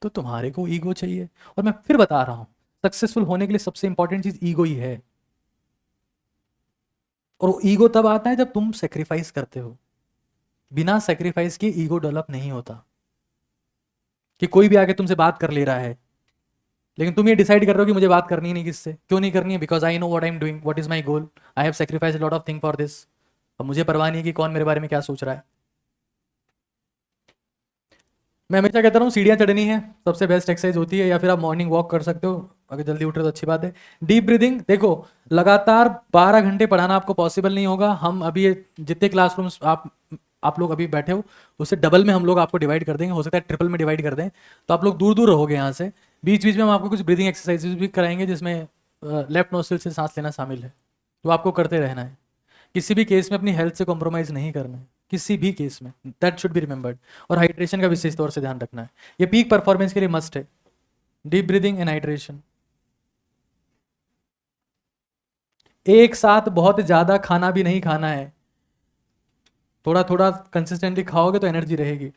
तो तुम्हारे को ईगो चाहिए, और मैं फिर बता रहा हूं, सक्सेसफुल होने के लिए सबसे इंपॉर्टेंट चीज ईगो ही है। और वो ईगो तब आता है जब तुम सेक्रीफाइस करते हो। बिना सेक्रीफाइस के ईगो डेवलप नहीं होता। कि कोई भी आके तुमसे बात कर ले रहा है, लेकिन तुम ये डिसाइड कर रहे हो कि मुझे बात करनी ही नहीं किससे। क्यों नहीं करनी है? Because I know what I am doing, what is my goal, I have sacrifice lot of thing for this. अब मुझे परवाह नहीं है कि कौन मेरे बारे में क्या सोच रहा है। मैं हमेशा कहता हूँ सीढ़ियाँ चढ़नी है सबसे बेस्ट एक्सरसाइज होती है, या फिर आप मॉर्निंग वॉक कर सकते हो अगर जल्दी उठ रहे हो तो अच्छी बात है। डीप ब्रीदिंग, देखो लगातार 12 घंटे पढ़ाना आपको पॉसिबल नहीं होगा। हम अभी जितने क्लासरूम्स आप लोग अभी बैठे हो उससे डबल में हम लोग आपको डिवाइड कर देंगे, हो सकता है ट्रिपल में डिवाइड कर दें, तो आप लोग दूर दूर रहोगे यहाँ से। बीच बीच में हम आपको कुछ ब्रीदिंग एक्सरसाइजेज भी कराएंगे जिसमें लेफ्ट नोस्ट्रिल से सांस लेना शामिल है, तो आपको करते रहना है। किसी भी केस में अपनी हेल्थ से कॉम्प्रोमाइज़ नहीं करना है, किसी भी केस में, दैट शुड बी रिमेंबर्ड। और हाइड्रेशन का विशेष तौर से ध्यान रखना है, ये पीक परफॉर्मेंस के लिए मस्ट है। Deep breathing and hydration. एक साथ बहुत ज़्यादा खाना भी नहीं खाना है, थोड़ा थोड़ा कंसिस्टेंटली खाओगे तो एनर्जी रहेगी।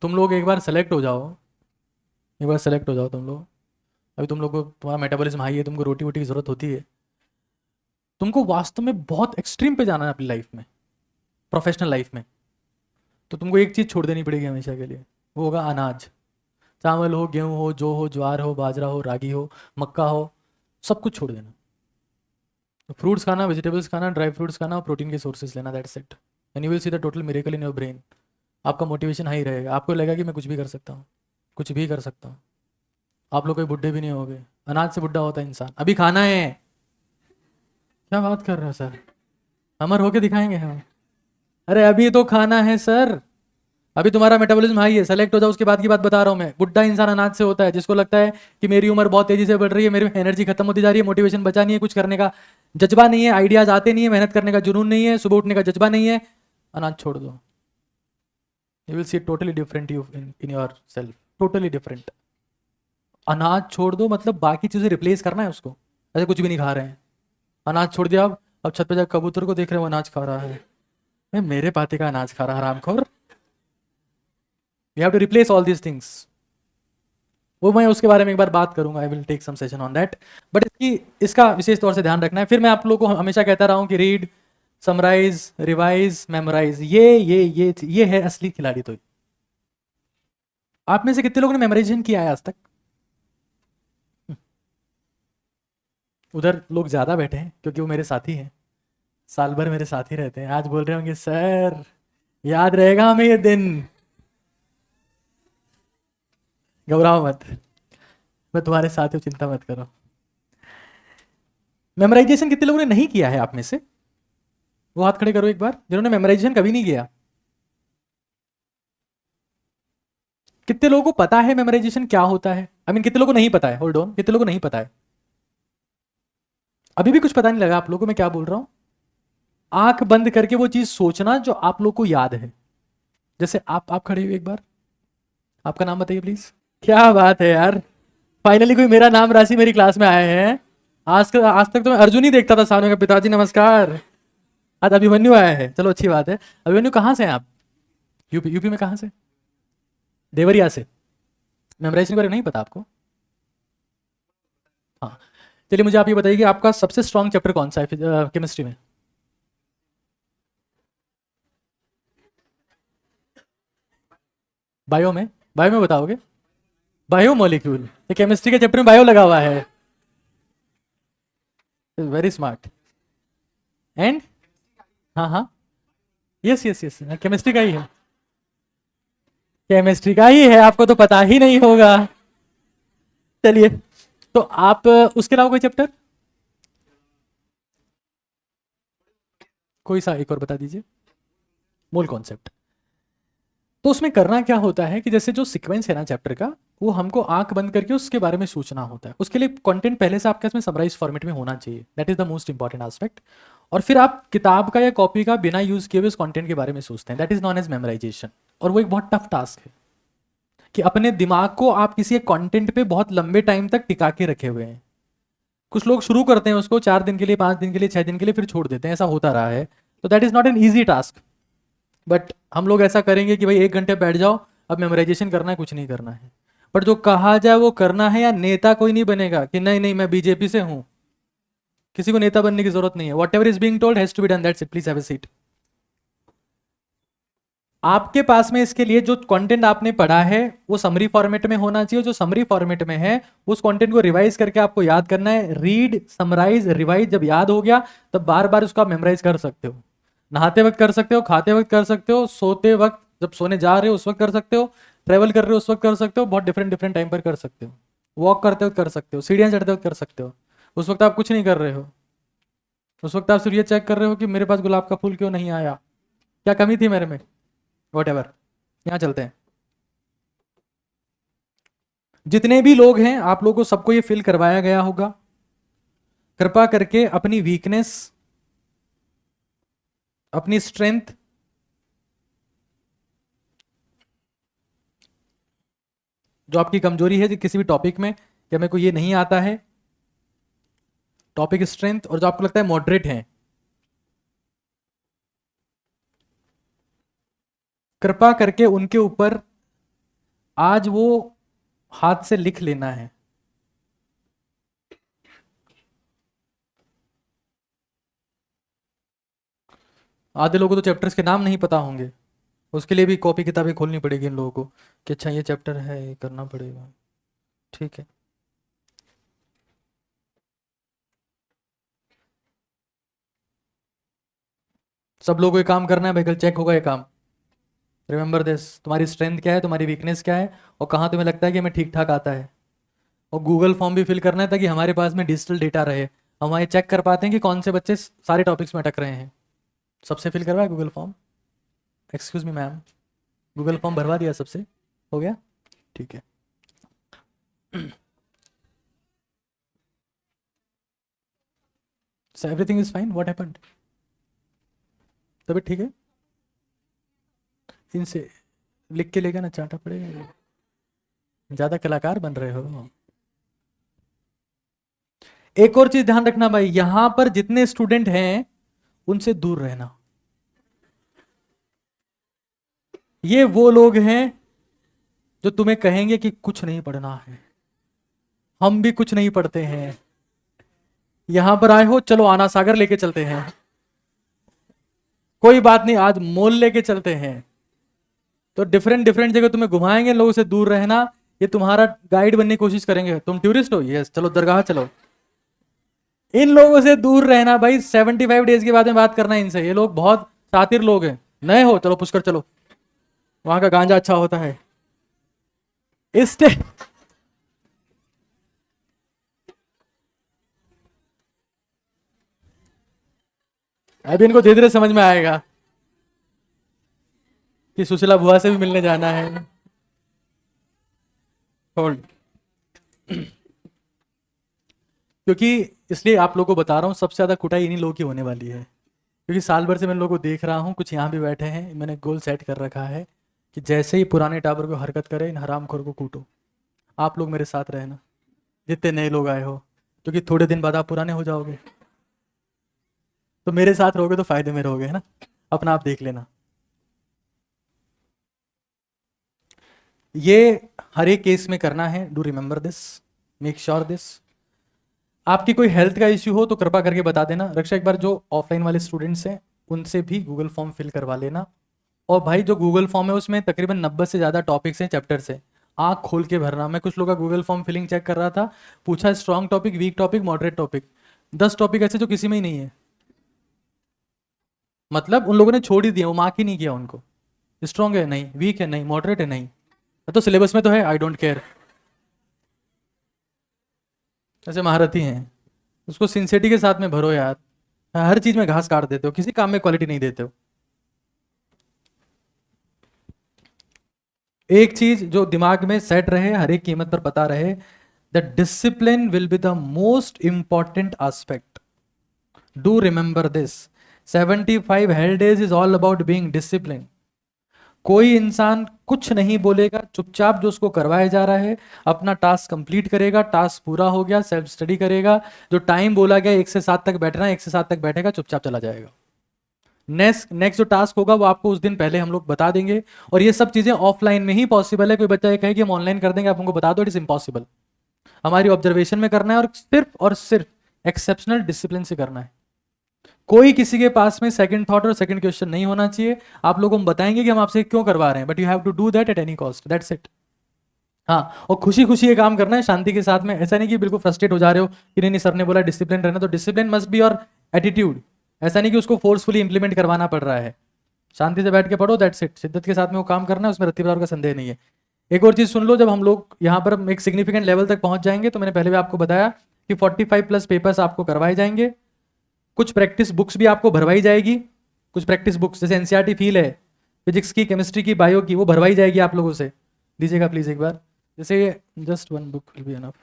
तुम लोग एक बार सेलेक्ट हो जाओ, एक बार सेलेक्ट हो जाओ तुम लोग। अभी तुम लोग को तुम्हारा मेटाबॉलिज्म हाई है, तुमको रोटी वोटी की जरूरत होती है, तुमको वास्तव में बहुत एक्सट्रीम पे जाना है अपनी लाइफ में, प्रोफेशनल लाइफ में, तो तुमको एक चीज़ छोड़ देनी पड़ेगी हमेशा के लिए, वो होगा अनाज। चावल हो, गेहूं हो, जौ हो, ज्वार हो, बाजरा हो, रागी हो, मक्का हो, सब कुछ छोड़ देना। तो फ्रूट्स खाना, वेजिटेबल्स खाना, ड्राई फ्रूट्स खाना, प्रोटीन के सोर्सेज लेना, that's it, and you will see the total miracle in your brain. आपका मोटिवेशन हाई रहेगा, आपको लगेगा कि मैं कुछ भी कर सकता हूँ, कुछ भी कर सकता हूँ। आप लोग कोई बुढ़े भी नहीं होगे। अनाज से बुढ़ा होता है इंसान। अभी खाना है। क्या बात कर रहे हो सर, अमर होके दिखाएंगे हम। अरे अभी तो खाना है सर, अभी तुम्हारा मेटाबॉलिज्म हाई है, सेलेक्ट हो जाओ, उसके बाद की बात बता रहा हूँ मैं। बुढ़ा इंसान अनाज से होता है, जिसको लगता है कि मेरी उम्र बहुत तेजी से बढ़ रही है, मेरी एनर्जी खत्म होती जा रही है, मोटिवेशन बचा नहीं है, कुछ करने का जज्बा नहीं है, आइडियाज आते नहीं है, मेहनत करने का जुनून नहीं है, सुबह उठने का जज्बा नहीं है, अनाज छोड़ दो। You will see totally different you in your self, totally different. अनाज छोड़ दो मतलब बाकी चीजें रिप्लेस करना है उसको, ऐसे कुछ भी नहीं खा रहे हैं। अनाज छोड़ दिया, अब छत पे जाकर कबूतर को देख रहे हो अनाज खा रहा है, मेरे पाते का अनाज खा रहा है हरामखोर। You have to replace all these things. वो मैं उसके बारे में एक बार बात करूंगा, I will take some session on that. But इसका विशेष तौर से ध्यान रखना है। फिर मैं आप लोगों को हमेशा कहता रहा हूँ कि रीड, समराइज, रिवाइज, मेमोराइज, ये है असली खिलाड़ी। तो आप में से कितने लोगों ने मेमोराइजेशन किया है आज तक? उधर लोग ज्यादा बैठे हैं क्योंकि वो मेरे साथी हैं, साल भर मेरे साथ ही रहते हैं। आज बोल रहे होंगे सर याद रहेगा हमें ये दिन। घबराओ मत, मैं तुम्हारे साथ हूँ, चिंता मत करो। मेमोराइजेशन कितने लोगों ने नहीं किया है आप में से? वो हाथ खड़े करो एक बार जिन्होंने मेमोराइजेशन कभी नहीं किया। कितने लोगों को पता है मेमोराइजेशन क्या होता है? आई मीन कितने लोगों को नहीं पता है? होल्ड ऑन, कितने लोगों को नहीं पता है? अभी भी कुछ पता नहीं लगा आप लोगों को मैं क्या बोल रहा हूं? आंख बंद करके वो चीज सोचना जो आप लोग को याद है। जैसे आप खड़े हुए, एक बार आपका नाम बताइए प्लीज। क्या बात है यार, फाइनली कोई मेरा नाम राशि मेरी क्लास में आए हैं। आज तक तो मैं अर्जुन ही देखता था सामने का। पिताजी नमस्कार। आज अभिमन्यु आया है, चलो अच्छी बात है। अभिमन्यु कहाँ से हैं आप? यूपी में कहाँ से? देवरिया से। मेमोराइजेशन के बारे में नहीं पता आपको? हाँ, चलिए मुझे आप ये बताइए कि आपका सबसे स्ट्रॉन्ग चैप्टर कौन सा है केमिस्ट्री में? बायो में बताओगे? बायो मॉलिक्यूल, ये केमिस्ट्री के चैप्टर में बायो लगा हुआ है। Very smart. एंड हाँ हाँ, यस केमिस्ट्री का ही है। केमिस्ट्री का ही है, आपको तो पता ही नहीं होगा। चलिए, तो आप उसके अलावा कोई चैप्टर, कोई सा एक और बता दीजिए। Mole concept. तो उसमें करना क्या होता है कि जैसे जो सीक्वेंस है ना चैप्टर का, वो हमको आंख बंद करके उसके बारे में सोचना होता है। उसके लिए कंटेंट पहले से आपके इसमें समराइज फॉर्मेट में होना चाहिए, that is the most important aspect. और फिर आप किताब का या कॉपी का बिना यूज किए हुए उस कंटेंट के बारे में सोचते हैं, that is known as memorization. और वो एक बहुत टफ टास्क है। कि अपने दिमाग को आप किसी एक कंटेंट पे बहुत लंबे टाइम तक टिका के रखे हुए हैं। कुछ लोग शुरू करते हैं उसको 4 दिन के लिए, 5 दिन के लिए, 6 दिन के लिए, फिर छोड़ देते हैं, ऐसा होता रहा है। तो that is not an easy task. But हम लोग ऐसा करेंगे कि भाई 1 घंटे बैठ जाओ, अब मेमोराइजेशन करना है, कुछ नहीं करना है। बट जो कहा जाए वो करना है, या नेता कोई नहीं बनेगा कि नहीं नहीं मैं बीजेपी से हूं। किसी को नेता बनने की जरूरत नहीं है। Whatever is being told has to be done, that's it, please have a seat. आपके पास में इसके लिए जो कंटेंट आपने पढ़ा है वो समरी फॉर्मेट में होना चाहिए। जो समरी फॉर्मेट में है उस कंटेंट को रिवाइज करके आपको याद करना है। रीड, समराइज, रिवाइज, जब याद हो गया तब बार बार उसको आप मेमोराइज कर सकते हो। नहाते वक्त कर सकते हो, खाते वक्त कर सकते हो, सोते वक्त, जब सोने जा रहे हो उस वक्त कर सकते हो, ट्रेवल कर रहे हो उस वक्त कर सकते हो, बहुत डिफरेंट डिफरेंट टाइम पर कर सकते हो। वॉक करते वक्त कर सकते हो, सीढ़ियां चढ़ते वक्त कर सकते हो। उस वक्त आप कुछ नहीं कर रहे हो, उस वक्त आप सिर्फ ये चेक कर रहे हो कि मेरे पास गुलाब का फूल क्यों नहीं आया, क्या कमी थी मेरे में, वॉट एवर। यहां चलते हैं। जितने भी लोग हैं आप लोगों को सबको ये फील करवाया गया होगा। कृपा करके अपनी वीकनेस, अपनी स्ट्रेंथ, जो आपकी कमजोरी है किसी भी टॉपिक में, कि मेरे को ये नहीं आता है, टॉपिक स्ट्रेंथ, और जो आपको लगता है मॉडरेट है, कृपा करके उनके ऊपर आज वो हाथ से लिख लेना है। आधे लोगों को तो चैप्टर्स के नाम नहीं पता होंगे, उसके लिए भी कॉपी किताबें खोलनी पड़ेगी इन लोगों को कि अच्छा ये चैप्टर है, ये करना पड़ेगा। ठीक है, सब लोगों को ये काम करना है भाई, कल चेक होगा ये काम। रिमेंबर दिस, तुम्हारी स्ट्रेंथ क्या है, तुम्हारी वीकनेस क्या है, और कहाँ तुम्हें लगता है कि हमें ठीक ठाक आता है। और गूगल फॉर्म भी फिल करना है ताकि हमारे पास में डिजिटल डेटा रहे, हम ये चेक कर पाते हैं कि कौन से बच्चे सारे टॉपिक्स में अटक रहे हैं। सबसे फिल करवाया Google form? Excuse me ma'am, Google form भरवा दिया सबसे? हो गया, ठीक है। So everything is fine, what happened? तभी ठीक है, इनसे लिख के लेगा ना, चाटा पड़ेगा। ज्यादा कलाकार बन रहे हो। एक और चीज ध्यान रखना भाई, यहां पर जितने स्टूडेंट हैं उनसे दूर रहना। ये वो लोग हैं जो तुम्हें कहेंगे कि कुछ नहीं पढ़ना है, हम भी कुछ नहीं पढ़ते हैं, यहां पर आए हो चलो आना सागर लेके चलते हैं, कोई बात नहीं आज मॉल लेके चलते हैं। तो डिफरेंट डिफरेंट जगह तुम्हें घुमाएंगे, लोगों से दूर रहना। ये तुम्हारा गाइड बनने की कोशिश करेंगे। तुम टूरिस्ट हो, यस चलो दरगाह चलो। इन लोगों से दूर रहना भाई। 75 डेज के बाद में बात करना है इनसे, ये लोग बहुत शातिर लोग हैं। नए हो चलो पुष्कर चलो, वहां का गांजा अच्छा होता है। इस अभी इनको धीरे धीरे समझ में आएगा कि सुशीला बुआ से भी मिलने जाना है। होल्ड, क्योंकि इसलिए आप लोगों को बता रहा हूं, सबसे ज्यादा कुटाई इन्हीं लोगों की होने वाली है। क्योंकि साल भर से मैं लोगों को देख रहा हूं, कुछ यहाँ भी बैठे हैं, मैंने गोल सेट कर रखा है कि जैसे ही पुराने टावर को हरकत करे इन हरामखोर को कूटो। आप लोग मेरे साथ रहना, जितने नए लोग आए हो, क्योंकि थोड़े दिन बाद आप पुराने हो जाओगे। तो मेरे साथ रहोगे तो फायदे में रहोगे, है ना? अपना आप देख लेना। ये हर एक केस में करना है। Do remember this, make sure this. आपकी कोई हेल्थ का इश्यू हो तो कृपा करके बता देना। रक्षा, एक बार जो ऑफलाइन वाले स्टूडेंट्स हैं उनसे भी गूगल फॉर्म फिल करवा लेना। और भाई जो गूगल फॉर्म है उसमें तकरीबन 90 से ज़्यादा टॉपिक्स हैं, चैप्टर्स हैं, आँख खोल के भरना। मैं कुछ लोग का गूगल फॉर्म फिलिंग चेक कर रहा था, पूछा strong topic, weak topic, moderate topic, 10 topic ऐसे जो किसी में ही नहीं है। मतलब उन लोगों ने छोड़ ही दिया, वो मार्क ही नहीं किया उनको। स्ट्रॉन्ग है नहीं, वीक है नहीं, मॉडरेट है नहीं, तो सिलेबस में तो है, आई डोंट केयर। ऐसे महारथी हैं, उसको सिंसियरिटी के साथ में भरो यार। हर चीज में घास काट देते हो, किसी काम में क्वालिटी नहीं देते हो। एक चीज जो दिमाग में सेट रहे, हर एक कीमत पर पता रहे, the discipline will be the most important aspect. Do remember this, 75 health days is all about being discipline. कोई इंसान कुछ नहीं बोलेगा, चुपचाप जो उसको करवाया जा रहा है अपना टास्क कंप्लीट करेगा, टास्क पूरा हो गया सेल्फ स्टडी करेगा, जो टाइम बोला गया 1 से 7 तक बैठना है 1 से 7 तक बैठेगा, चुपचाप चला जाएगा। नेक्स्ट जो टास्क होगा वो आपको उस दिन पहले हम लोग बता देंगे, और ये सब चीजें ऑफलाइन में ही पॉसिबल है। कोई बच्चा ये कहे कि हम ऑनलाइन कर देंगे, आप हमको बता दो, इट इज इम्पॉसिबल। हमारी ऑब्जर्वेशन में करना है और सिर्फ एक्सेप्शनल डिसिप्लिन से करना है। कोई किसी के पास में सेकंड थॉट और सेकंड क्वेश्चन नहीं होना चाहिए। आप लोगों को हम बताएंगे कि हम आपसे क्यों करवा रहे हैं, but you have to do that at any cost, that's it. हाँ, और खुशी खुशी ये काम करना है शांति के साथ में। ऐसा नहीं कि बिल्कुल फ्रस्ट्रेट हो जा रहे हो कि नहीं सर ने बोला डिसिप्लिन रहना, तो discipline must be your attitude. ऐसा नहीं कि उसको फोर्सफुली इंप्लीमेंट करवाना पड़ रहा है। शांति से बैठ के पढ़ो, दैट्स इट। शिद्दत के साथ में वो काम करना है, उसमें रत्ती भर का संदेह नहीं है। एक और चीज सुन लो, जब हम लोग यहाँ पर एक सिग्निफिकेंट लेवल तक पहुंच जाएंगे, तो मैंने पहले भी आपको बताया कि 45+ पेपर्स आपको करवाए जाएंगे। कुछ प्रैक्टिस बुक्स भी आपको भरवाई जाएगी। कुछ प्रैक्टिस बुक्स जैसे एनसीईआरटी फील है, फिजिक्स की, केमिस्ट्री की, बायो की, वो भरवाई जाएगी आप लोगों से। दीजिएगा प्लीज एक बार। जैसे ये just 1 book will be enough.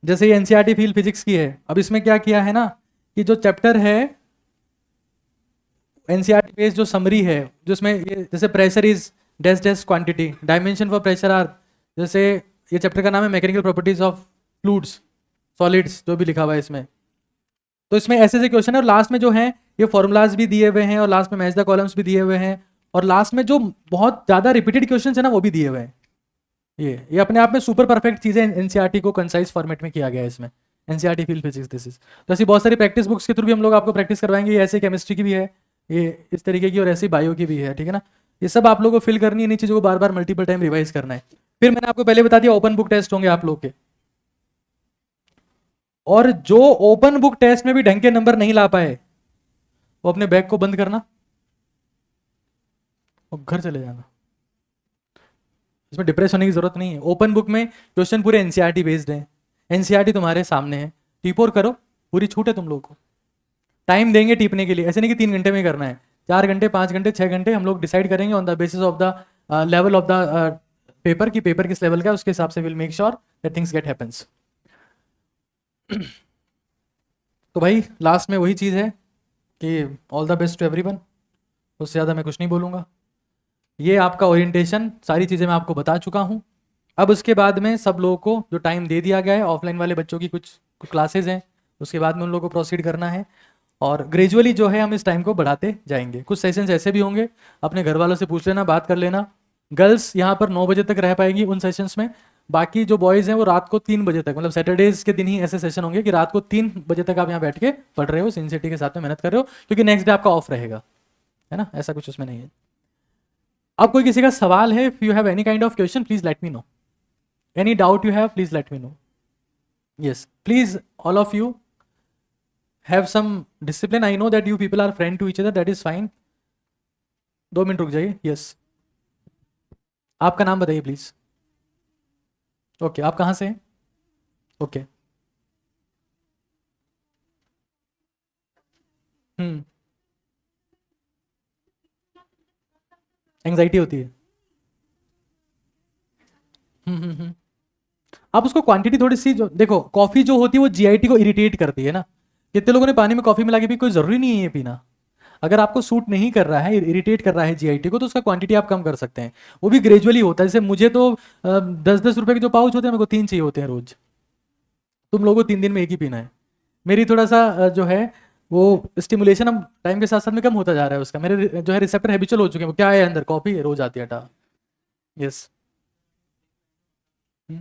जैसे ये एनसीईआरटी फील फिजिक्स की है, अब इसमें क्या किया है ना कि जो चैप्टर है एनसीईआरटी बेस्ड जो समरी है, जो इसमें ये जैसे pressure is dash dash quantity, dimension for pressure are, जैसे ये चैप्टर का नाम है mechanical properties of fluids solids, जो भी लिखा हुआ है इसमें। तो इसमें ऐसे ऐसे क्वेश्चन है, और लास्ट में जो है ये फॉर्मूलाज भी दिए हुए हैं, और लास्ट में मैच द कॉलम्स भी दिए हुए हैं, और लास्ट में जो बहुत ज़्यादा रिपीटेड क्वेश्चन है ना वो भी दिए हुए हैं। ये अपने आप में सुपर परफेक्ट चीज़ें एनसीईआरटी को कंसाइज फॉर्मेट में किया गया है इसमें। NCERT field physics this is. तो ऐसी बहुत सारी प्रैक्टिस बुक्स के थ्रू भी हम लोग आपको प्रैक्टिस करवाएंगे। ये ऐसे केमिस्ट्री की भी है, ये इस तरीके की, और ऐसी बायो की भी है, ठीक है ना। ये सब आप लोगों को फिल करनी है, इन चीज़ों को बार बार मल्टीपल टाइम रिवाइज करना है। फिर मैंने आपको पहले बता दिया ओपन बुक टेस्ट होंगे आप लोग के, और जो ओपन बुक टेस्ट में भी ढंग के नंबर नहीं ला पाए वो अपने बैग को बंद करना और घर चले जाना। इसमें डिप्रेस होने की जरूरत नहीं है। ओपन बुक में क्वेश्चन पूरे एनसीईआरटी बेस्ड है, एनसीईआरटी तुम्हारे सामने है, टीपोर करो, पूरी छूट है तुम लोग को। टाइम देंगे टीपने के लिए, ऐसे नहीं कि 3 घंटे में करना है, 4 घंटे, 5 घंटे, 6 घंटे हम लोग डिसाइड करेंगे on the basis of the level of the paper, की पेपर किस लेवल का है, उसके हिसाब से will make sure that things get happens. तो भाई लास्ट में वही चीज़ है कि all the best to everyone, उससे ज़्यादा मैं कुछ नहीं बोलूँगा। ये आपका ओरिएंटेशन, सारी चीज़ें मैं आपको बता चुका हूँ। अब उसके बाद में सब लोगों को जो टाइम दे दिया गया है, ऑफलाइन वाले बच्चों की कुछ क्लासेज हैं, उसके बाद में उन लोगों को प्रोसीड करना है, और ग्रेजुअली जो है हम इस टाइम को बढ़ाते जाएंगे। कुछ सेशंस ऐसे भी होंगे, अपने घर वालों से पूछ लेना, बात कर लेना। गर्ल्स यहाँ पर 9 बजे तक रह पाएगी उन सेशंस में, बाकी जो बॉयज़ हैं वो रात को 3 बजे तक, मतलब सैटरडेज के दिन ही ऐसे सेशन होंगे कि रात को 3 बजे तक आप यहाँ बैठ के पढ़ रहे हो, सिंसियरिटी के साथ में मेहनत कर रहे हो, क्योंकि नेक्स्ट डे आपका ऑफ रहेगा, है ना। ऐसा कुछ उसमें नहीं है। अब कोई किसी का सवाल है, if you have any kind of question please let me know, any doubt you have please let me know. Yes please, all of you have some discipline. I know that you people are friend to each other, that is fine. 2 minute रुक जाइए। Yes, आपका नाम बताइए please. Okay, आप कहाँ से हैं? Okay, anxiety होती है। आप उसको क्वांटिटी थोड़ी सी, जो देखो कॉफी जो होती है वो जीआईटी को इरिटेट करती है ना। कितने लोगों ने पानी में कॉफी मिला के भी, कोई जरूरी नहीं है ये पीना। अगर आपको सूट नहीं कर रहा है, इरिटेट कर रहा है जीआईटी को, तो उसका क्वांटिटी आप कम कर सकते हैं। वो भी ग्रेजुअली होता है। जैसे मुझे तो 10-10 रुपए के जो पाउच होते हैं, मेरे को 3 चाहिए होते हैं रोज। तुम लोगों को 3 दिन में एक ही पीना है। मेरी थोड़ा सा जो है वो स्टिमुलेशन अब टाइम के साथ साथ में कम होता जा रहा है उसका। मेरे जो है रिसेप्टर हैबिचुअल हो चुके हैं। वो क्या है अंदर, कॉफी है, रोज आती है टा। Yes, you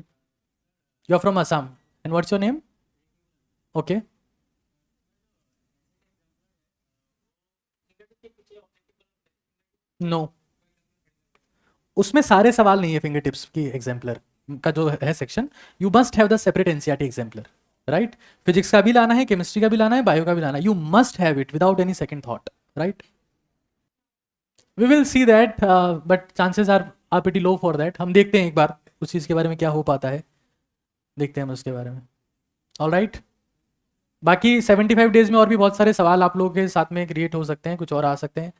are from Assam and what's your name? Okay, no, उसमें सारे सवाल नहीं है फिंगर टिप्स की एग्जाम्पलर का जो है section. You must have the separate NCERT exemplar, right. Physics का भी लाना है, केमिस्ट्री का भी लाना है, बायो का भी लाना है। You must have it without any second thought, right. We will see that, but chances are pretty low for that. हम देखते हैं एक बार उस चीज़ के बारे में क्या हो पाता है, देखते हैं हम उसके बारे में। ऑल राइट, बाकी 75 डेज में और भी बहुत सारे सवाल आप लोगों के साथ में क्रिएट हो सकते हैं, कुछ और आ सकते हैं।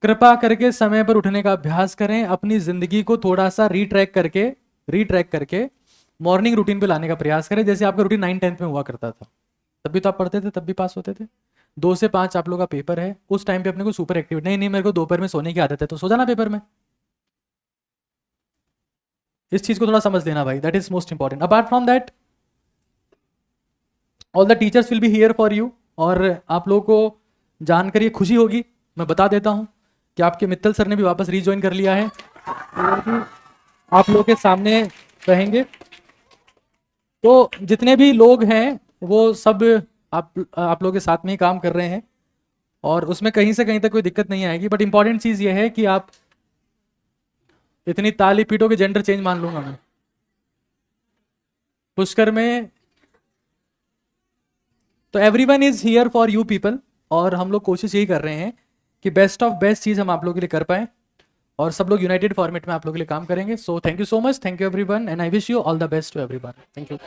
कृपा करके समय पर उठने का अभ्यास करें। अपनी जिंदगी को थोड़ा सा रीट्रैक करके मॉर्निंग रूटीन पे लाने का प्रयास करें। जैसे आपका रूटीन 9-10 में हुआ करता था, तब भी तो आप पढ़ते थे, तब भी पास होते थे। 2 से 5 आप लोग का पेपर है, उस टाइम पे अपने को सुपर एक्टिविटी, नहीं नहीं मेरे को दोपहर में सोने की आदत है, तो सो जाना पेपर में। इस चीज को थोड़ा समझ लेना भाई, that is most important. Apart from that all the teachers will be here for you. और आप लोगों को जानकर ये खुशी होगी, मैं बता देता हूँ कि आपके मित्तल सर ने भी वापस रीज्वाइन कर लिया है, आप लोगों के सामने रहेंगे। तो जितने भी लोग हैं वो सब आप लोगों के साथ में ही काम कर रहे हैं, और उसमें कहीं से कहीं तक कोई दिक्कत नहीं आएगी। बट इंपॉर्टेंट चीज ये है कि आप इतनी ताली पीटो के जेंडर चेंज मान लूंगा मैं। पुष्कर में तो everyone is here for you people, और हम लोग कोशिश यही कर रहे हैं कि बेस्ट ऑफ बेस्ट चीज हम आप लोगों के लिए कर पाए, और सब लोग यूनाइटेड फॉर्मेट में आप लोगों के लिए काम करेंगे। So thank you so much, thank you everyone, and I wish you all the best to everyone. Thank you.